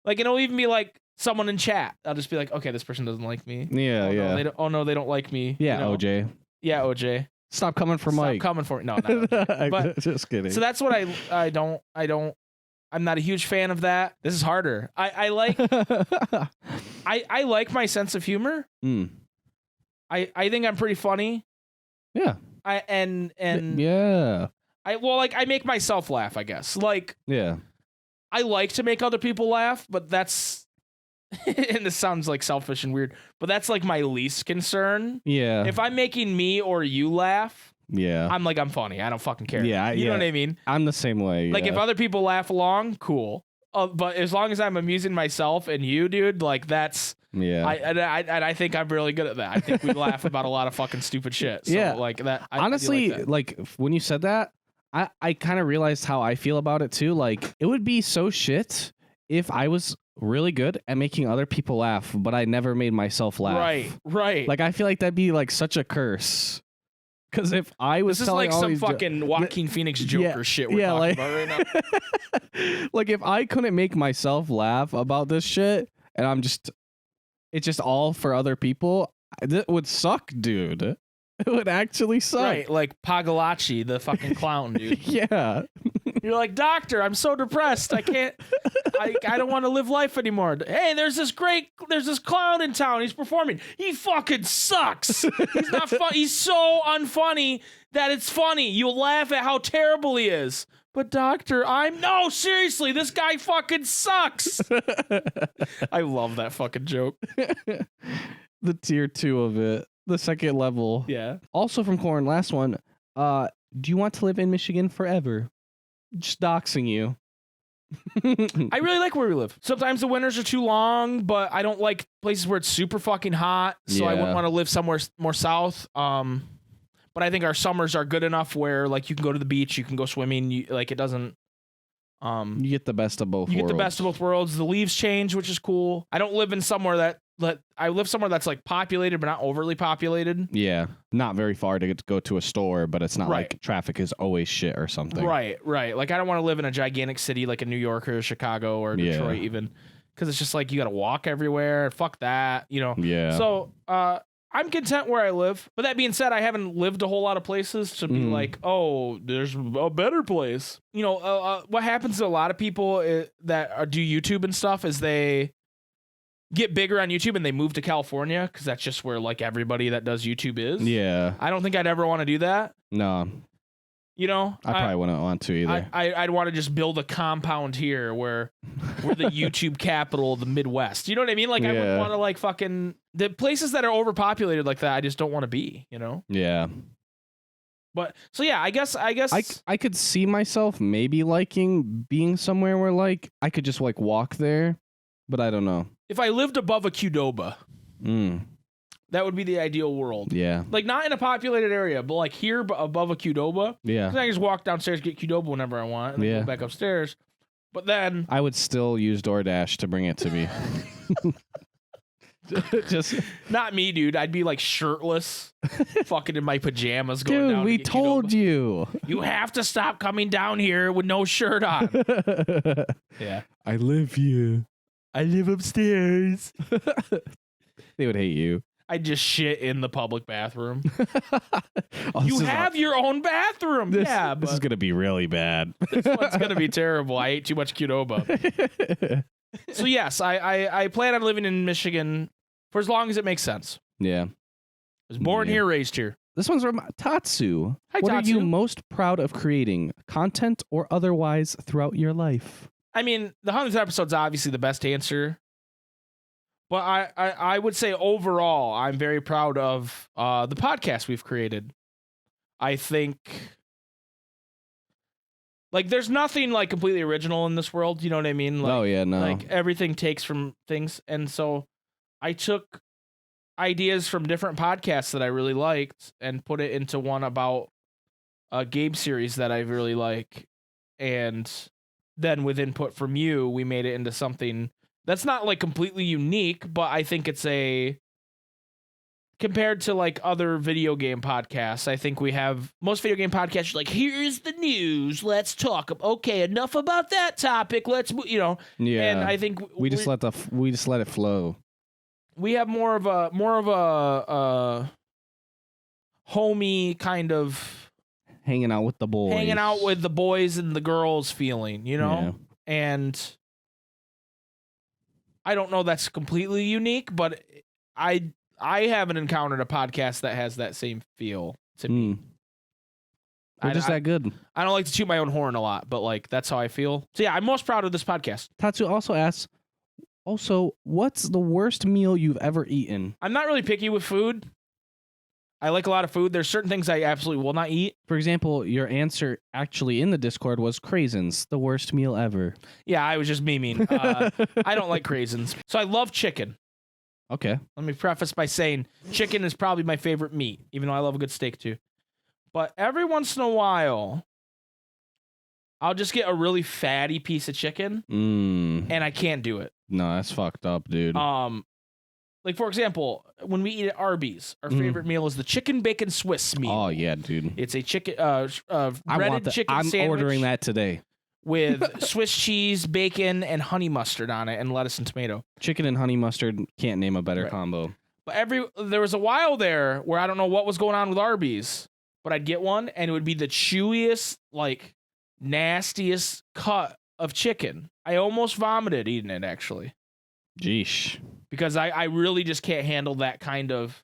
Like it'll even be like someone in chat. I'll just be like, okay, this person doesn't like me. Yeah, No, they don't like me. Yeah, you know? OJ. Yeah, OJ. Stop coming for Mike. Stop coming for me. No, not OJ. But just kidding. so that's what I'm not a huge fan of that. This is harder. I like I like my sense of humor. I think I'm pretty funny. Yeah. Yeah. I make myself laugh, I guess. Like, yeah. I like to make other people laugh, but that's and this sounds like selfish and weird, but that's like my least concern. Yeah. If I'm making me or you laugh, yeah, I'm funny. I don't fucking care. Yeah, you know what I mean? I'm the same way. Like if other people laugh along, cool. But as long as I'm amusing myself and you, dude, like that's I think I'm really good at that. I think we laugh about a lot of fucking stupid shit. So yeah, like that. Honestly, like when you said that, I kind of realized how I feel about it too. Like it would be so shit if I was really good at making other people laugh, but I never made myself laugh. Right. Like I feel like that'd be like such a curse. Because if I was this is like some fucking Joaquin Phoenix Joker shit we're talking about right now. Like if I couldn't make myself laugh about this shit, and it's just all for other people, that would suck, dude. It would actually suck. Right, like Pagalachi, the fucking clown, dude. Yeah. You're like, doctor, I'm so depressed. I can't. I don't want to live life anymore. Hey, there's this clown in town. He's performing. He fucking sucks. He's not fun. He's so unfunny that it's funny. You'll laugh at how terrible he is. But doctor, no, seriously, this guy fucking sucks. I love that fucking joke. The tier 2 of it. The second level. Yeah. Also from Corn, last one. Do you want to live in Michigan forever? Just doxing you. I really like where we live. Sometimes the winters are too long, but I don't like places where it's super fucking hot. So I wouldn't want to live somewhere more south. But I think our summers are good enough where like you can go to the beach, you can go swimming. It doesn't. You get the best of both worlds. You get the best of both worlds. The leaves change, which is cool. I don't live in somewhere I live somewhere that's like populated, but not overly populated. Yeah. Not very far to get to go to a store, but it's not like traffic is always shit or something. Right. Like I don't want to live in a gigantic city like a New York or Chicago or Detroit even. Because it's just like you got to walk everywhere. Fuck that, you know? Yeah. So I'm content where I live. But that being said, I haven't lived a whole lot of places to be like, oh, there's a better place. You know, what happens to a lot of people that do YouTube and stuff is they get bigger on YouTube and they move to California because that's just where like everybody that does YouTube is. Yeah. I don't think I'd ever want to do that. No. You know? I probably wouldn't want to either. I'd want to just build a compound here where we're the YouTube capital of the Midwest. You know what I mean? Like I wouldn't want to like fucking the places that are overpopulated like that, I just don't want to be, you know? Yeah. But so yeah, I guess I could see myself maybe liking being somewhere where like I could just like walk there, but I don't know. If I lived above a Qdoba. That would be the ideal world. Yeah. Like, not in a populated area, but like here above a Qdoba. Yeah. I can just walk downstairs, get Qdoba whenever I want, and then go back upstairs. But then I would still use DoorDash to bring it to me. Just not me, dude. I'd be like shirtless, fucking in my pajamas going down. Dude, we to get told Qdoba. you. You have to stop coming down here with no shirt on. Yeah. I live here. I live upstairs. They would hate you. I just shit in the public bathroom. Oh, You have your own bathroom. this, Yeah, this but is gonna be really bad. this one's going to be terrible. I ate too much Qdoba. So yes, I plan on living in Michigan for as long as it makes sense. Yeah. I was born Yeah. here, raised here. This one's from Tatsu. Hi, What are you Tatsu. most proud of creating, content or otherwise, throughout your life? I mean, the 100th episode's obviously the best answer. But I would say overall, I'm very proud of the podcast we've created. I think, like, there's nothing, like, completely original in this world. You know what I mean? Like, Oh yeah, no. Like, everything takes from things. And so I took ideas from different podcasts that I really liked and put it into one about a game series that I really like. And then with input from you, we made it into something that's not like completely unique, but I think it's compared to like other video game podcasts, I think we have most video game podcasts are like, here's the news, let's talk. Okay, enough about that topic. Let's Yeah. And I think we just let it flow. we have more of a homey kind of Hanging out with the boys. hanging out with the boys and the girls feeling, you know? And I don't know that's completely unique, but I haven't encountered a podcast that has that same feel to me. We're just that good. I don't like to toot my own horn a lot, but like that's how I feel. So yeah, I'm most proud of this podcast. Tatsu also asks, what's the worst meal you've ever eaten? I'm not really picky with food. I like a lot of food. There's certain things I absolutely will not eat. For example, your answer actually in the Discord was craisins, the worst meal ever. Yeah, I was just memeing. I don't like craisins. So I love chicken. Okay. Let me preface by saying chicken is probably my favorite meat, even though I love a good steak too. But every once in a while, I'll just get a really fatty piece of chicken, and I can't do it. No, that's fucked up, dude. Like for example, when we eat at Arby's, our favorite meal is the chicken bacon Swiss meal. Oh yeah, dude. It's a chicken, breaded chicken I'm sandwich ordering that today. with Swiss cheese, bacon, and honey mustard on it, and lettuce and tomato. Chicken and honey mustard, can't name a better Right. combo. But there was a while there where I don't know what was going on with Arby's, but I'd get one and it would be the chewiest, like nastiest cut of chicken. I almost vomited eating it actually. Jeesh. Because I really just can't handle that kind of.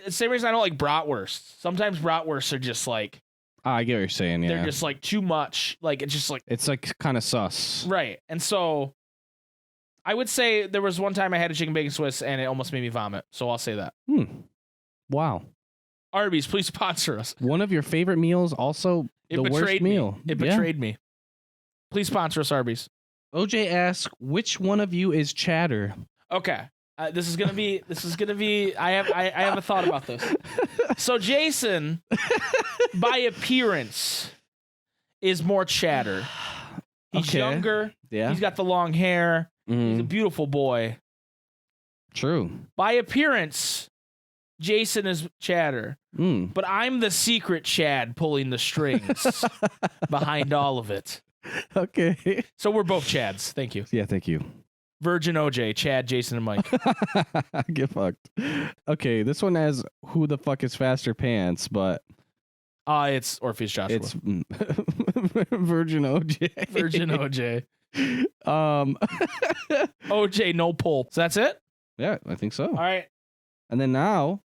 Same reason I don't like bratwursts. Sometimes bratwursts are just like. I get what you're saying, yeah. They're just like too much. Like it's just like. It's like kind of sus. Right. And so I would say there was one time I had a chicken bacon Swiss and it almost made me vomit. So I'll say that. Wow. Arby's, please sponsor us. One of your favorite meals, also the worst meal. It betrayed me. Please sponsor us, Arby's. OJ asks, which one of you is Chatter? Okay. This is gonna be. I have a thought about this. So Jason, by appearance, is more Chatter. He's Okay. younger. Yeah. He's got the long hair. He's a Mhm. beautiful boy. True. By appearance, Jason is Chatter, but I'm the secret Chad pulling the strings behind all of it. Okay. So we're both Chads. Thank you. Yeah, thank you. Virgin OJ, Chad, Jason, and Mike. Get fucked. Okay, this one has who the fuck is faster pants, but It's Orpheus Joshua. it's Virgin OJ. Virgin OJ. Um OJ, no pull. So that's it? Yeah, I think so. All right. And then now,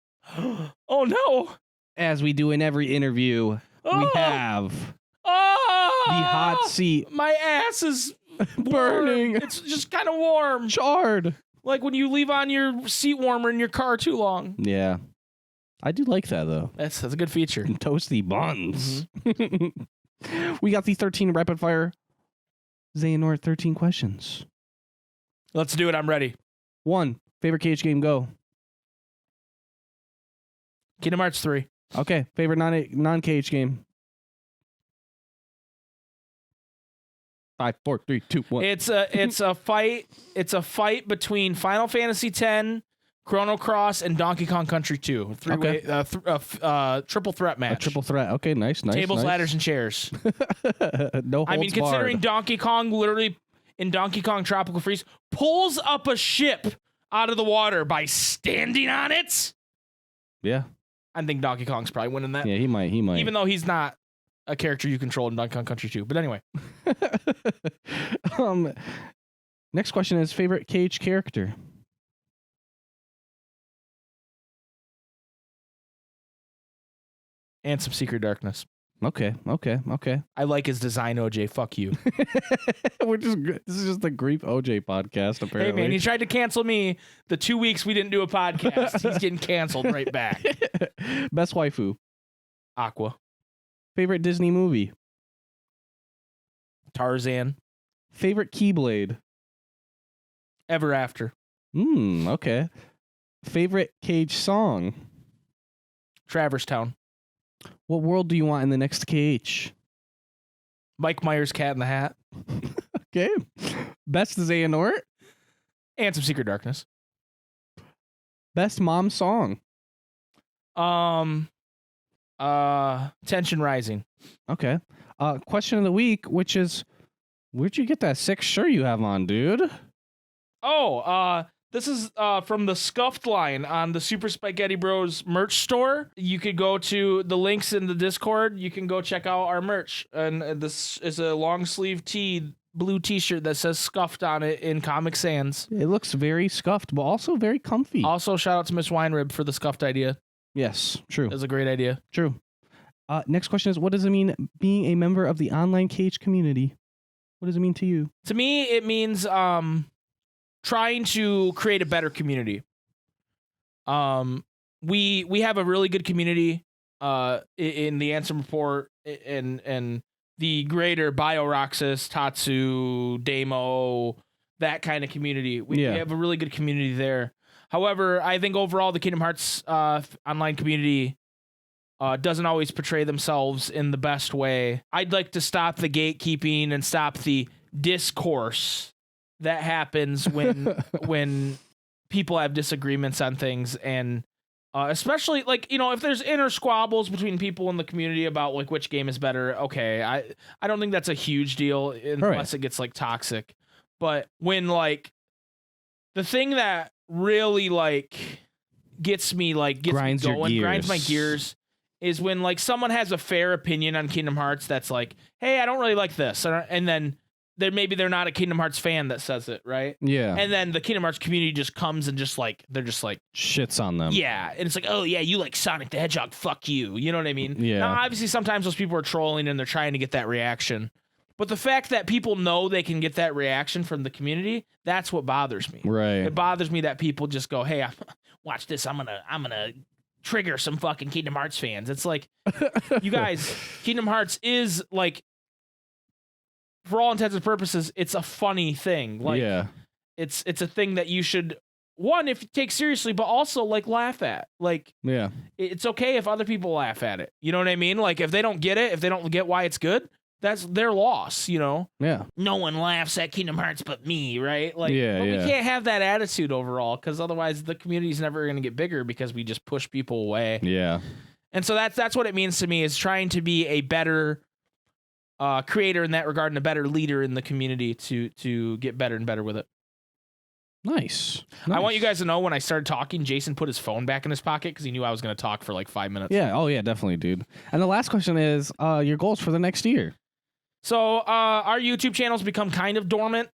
Oh, no. as we do in every interview, we Oh! have Oh! the hot seat My ass is warm. burning, It's just kind of warm. charred. Like when you leave on your seat warmer in your car too long. Yeah. I do like that though. That's a good feature. Toasty buns. We got the 13 rapid fire Xehanort 13 questions. Let's do it. I'm ready. 1. Favorite cage game, go. Kingdom Hearts 3. Okay, favorite non-KH game. 5, 4, 3, 2, 1. It's a fight. It's a fight between Final Fantasy X, Chrono Cross, and Donkey Kong Country 2. Three-way, triple threat match. A triple threat. Okay, nice. Tables, ladders, and chairs. No holds I mean, considering barred. Donkey Kong literally in Donkey Kong Tropical Freeze pulls up a ship out of the water by standing on it. Yeah. I think Donkey Kong's probably winning that. Yeah, he might. Even though he's not a character you control in Donkey Kong Country 2. But anyway. Next question is favorite KH character. Ansem Secret Darkness. Okay. I like his design, OJ. Fuck you. This is just the Grief OJ podcast, apparently. Hey, man, he tried to cancel me the 2 weeks we didn't do a podcast. He's getting canceled right back. Best waifu. Aqua. Favorite Disney movie. Tarzan. Favorite Keyblade. Ever After. Okay. Favorite Cage song. Traverse Town. What world do you want in the next KH? Mike Myers' Cat in the Hat. Okay. Best Xehanort. Ansem Secret Darkness. Best mom song. Tension Rising. Okay. Question of the week, which is, where'd you get that sick shirt you have on, dude? This is from the Scuffed line on the Super Spaghetti Bros merch store. You could go to the links in the Discord. You can go check out our merch. And this is a long sleeve blue t-shirt that says Scuffed on it in Comic Sans. It looks very scuffed, but also very comfy. Also, shout out to Miss Weinrib for the Scuffed idea. Yes, true. It was a great idea. True. Next question is, what does it mean being a member of the online KH community? What does it mean to you? To me, it means trying to create a better community. We have a really good community in the Ansem report and the greater BioRoxas, Tatsu, Demo, that kind of community. We have a really good community there. However, I think overall the Kingdom Hearts online community doesn't always portray themselves in the best way. I'd like to stop the gatekeeping and stop the discourse that happens when people have disagreements on things, and especially if there's inner squabbles between people in the community about like which game is better. Okay, I don't think that's a huge deal unless it gets like toxic. But when like the thing that really like gets me grinds my gears is when like someone has a fair opinion on Kingdom Hearts that's like, hey, I don't really like this, and then they're not a Kingdom Hearts fan that says it, right? Yeah. And then the Kingdom Hearts community just comes and they're just like shits on them. Yeah, and it's like, oh yeah, you like Sonic the Hedgehog, fuck you. You know what I mean? Yeah. Now, obviously, sometimes those people are trolling and they're trying to get that reaction. But the fact that people know they can get that reaction from the community, that's what bothers me. Right. It bothers me that people just go, hey, watch this. I'm gonna trigger some fucking Kingdom Hearts fans. It's like, you guys, Kingdom Hearts is like, for all intents and purposes, it's a funny thing. Like, it's a thing that you should, one, if you take seriously, but also like laugh at. Like, it's okay if other people laugh at it. You know what I mean? Like, if they don't get it, if they don't get why it's good, that's their loss, you know? Yeah. No one laughs at Kingdom Hearts but me, right? Like, but we can't have that attitude overall, because otherwise the community's never going to get bigger because we just push people away. Yeah. And so that's what it means to me, is trying to be a better creator in that regard and a better leader in the community to get better and better with it. Nice. I want you guys to know, when I started talking, Jason put his phone back in his pocket because he knew I was going to talk for like 5 minutes. Yeah. Oh, yeah, definitely, dude. And the last question is your goals for the next year. So our YouTube channel's become kind of dormant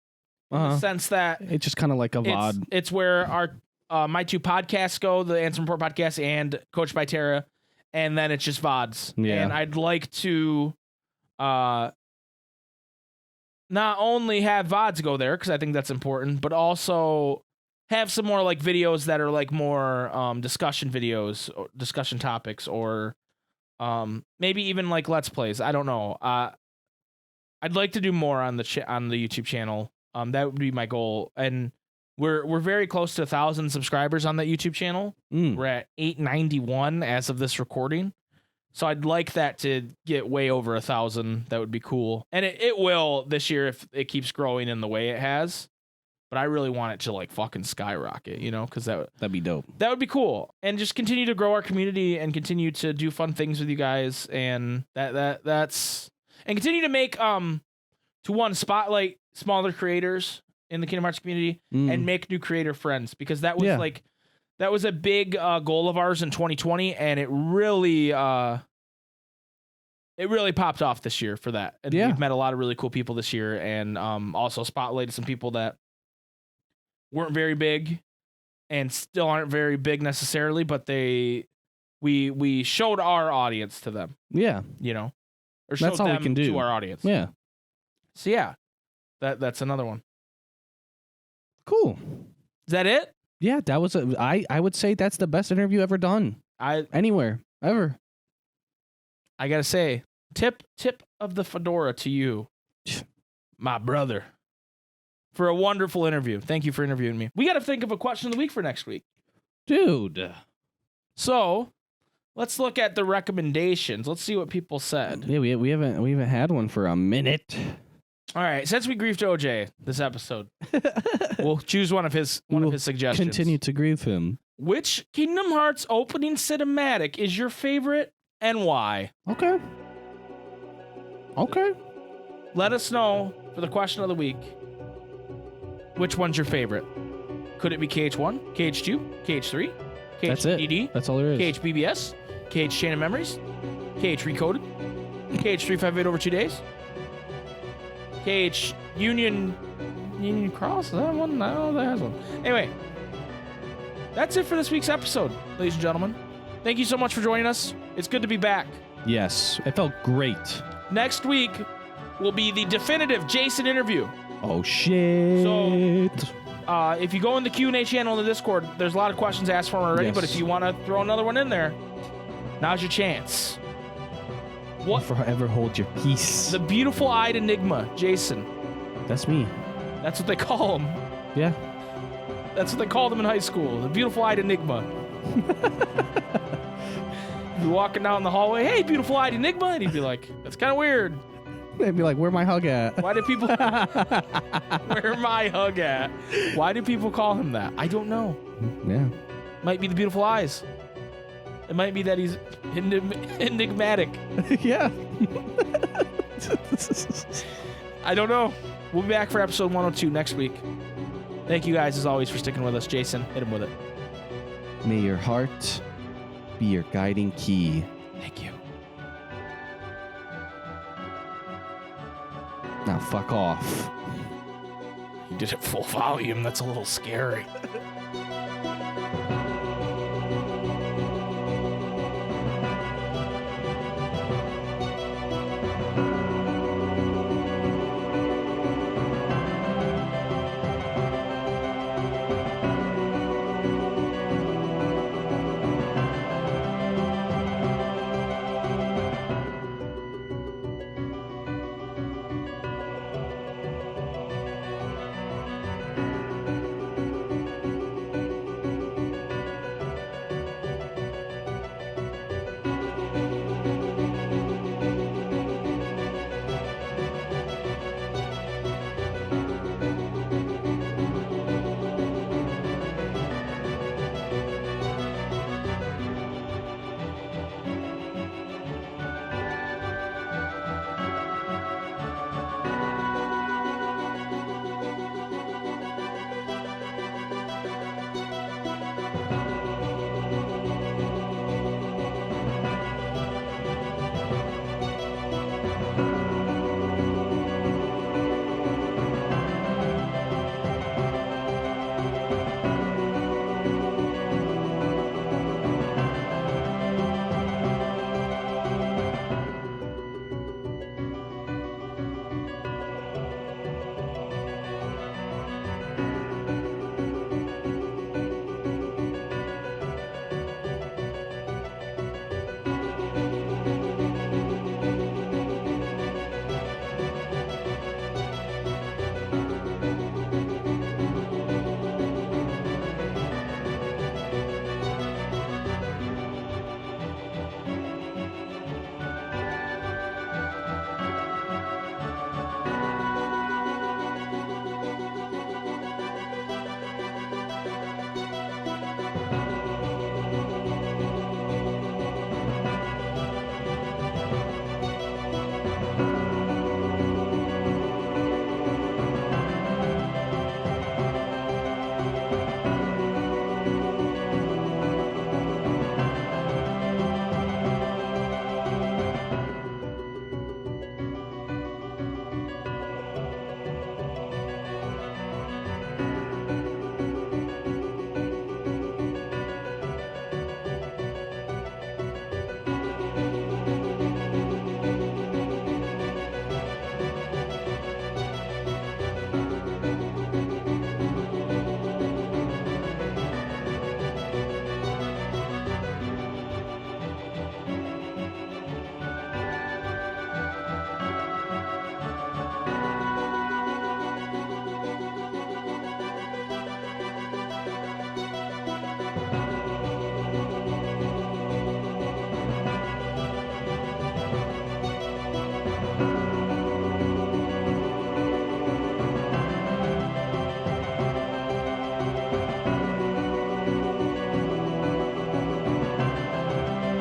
in the sense that it's just kind of like a VOD. It's where our my two podcasts go, the Ansem Report podcast and Coached by Tara, and then it's just VODs. Yeah. And I'd like to not only have VODs go there, because I think that's important, but also have some more like videos that are like more discussion videos, or discussion topics, or maybe even like Let's Plays. I don't know. I'd like to do more on the YouTube channel. That would be my goal. And We're very close to 1,000 subscribers on that YouTube channel. We're at 891 as of this recording. So I'd like that to get way over 1,000. That would be cool. And it will this year if it keeps growing in the way it has. But I really want it to like fucking skyrocket, you know, because that'd be dope. That would be cool. And just continue to grow our community and continue to do fun things with you guys. And that's and continue to make spotlight smaller creators in the Kingdom Hearts community and make new creator friends, because that was that was a big goal of ours in 2020, and it really popped off this year for that. And we've met a lot of really cool people this year, and also spotlighted some people that weren't very big and still aren't very big necessarily, but we showed our audience to them. Yeah. You know? Or showed that's all them we can do to our audience. Yeah. So yeah. That's another one. Cool. Is that it? Yeah, that was I would say that's the best interview ever done. Anywhere. Ever. I gotta say, tip of the fedora to you, my brother, for a wonderful interview. Thank you for interviewing me. We gotta think of a question of the week for next week. Dude. So let's look at the recommendations. Let's see what people said. Yeah, we haven't had one for a minute. All right, since we griefed OJ this episode, we'll choose one of his suggestions. Continue to grieve him. Which Kingdom Hearts opening cinematic is your favorite and why? Okay. Let us know for the question of the week. Which one's your favorite? Could it be KH1, KH2, KH3, KH That's all there is. KH BBS, KH Chain of Memories, KH Recoded, KH 358 over 2 days, KH Union Cross? Is that one? No, that has one. Anyway, that's it for this week's episode, ladies and gentlemen. Thank you so much for joining us. It's good to be back. Yes, it felt great. Next week will be the definitive Jason interview. Oh, shit. So, if you go in the Q&A channel in the Discord, there's a lot of questions asked for him already, but if you want to throw another one in there, now's your chance. What? Forever hold your peace. The beautiful-eyed enigma, Jason. That's me. That's what they call him. Yeah. That's what they called him in high school. The beautiful-eyed enigma. You're walking down the hallway, hey, beautiful-eyed enigma, and he'd be like, that's kind of weird. They'd be like, where my hug at? Why do people... Where my hug at? Why do people call him that? I don't know. Yeah. Might be the beautiful eyes. It might be that he's enigmatic. Yeah. I don't know. We'll be back for episode 102 next week. Thank you guys, as always, for sticking with us. Jason, hit him with it. May your heart be your guiding key. Thank you. Now fuck off. You did it full volume. That's a little scary.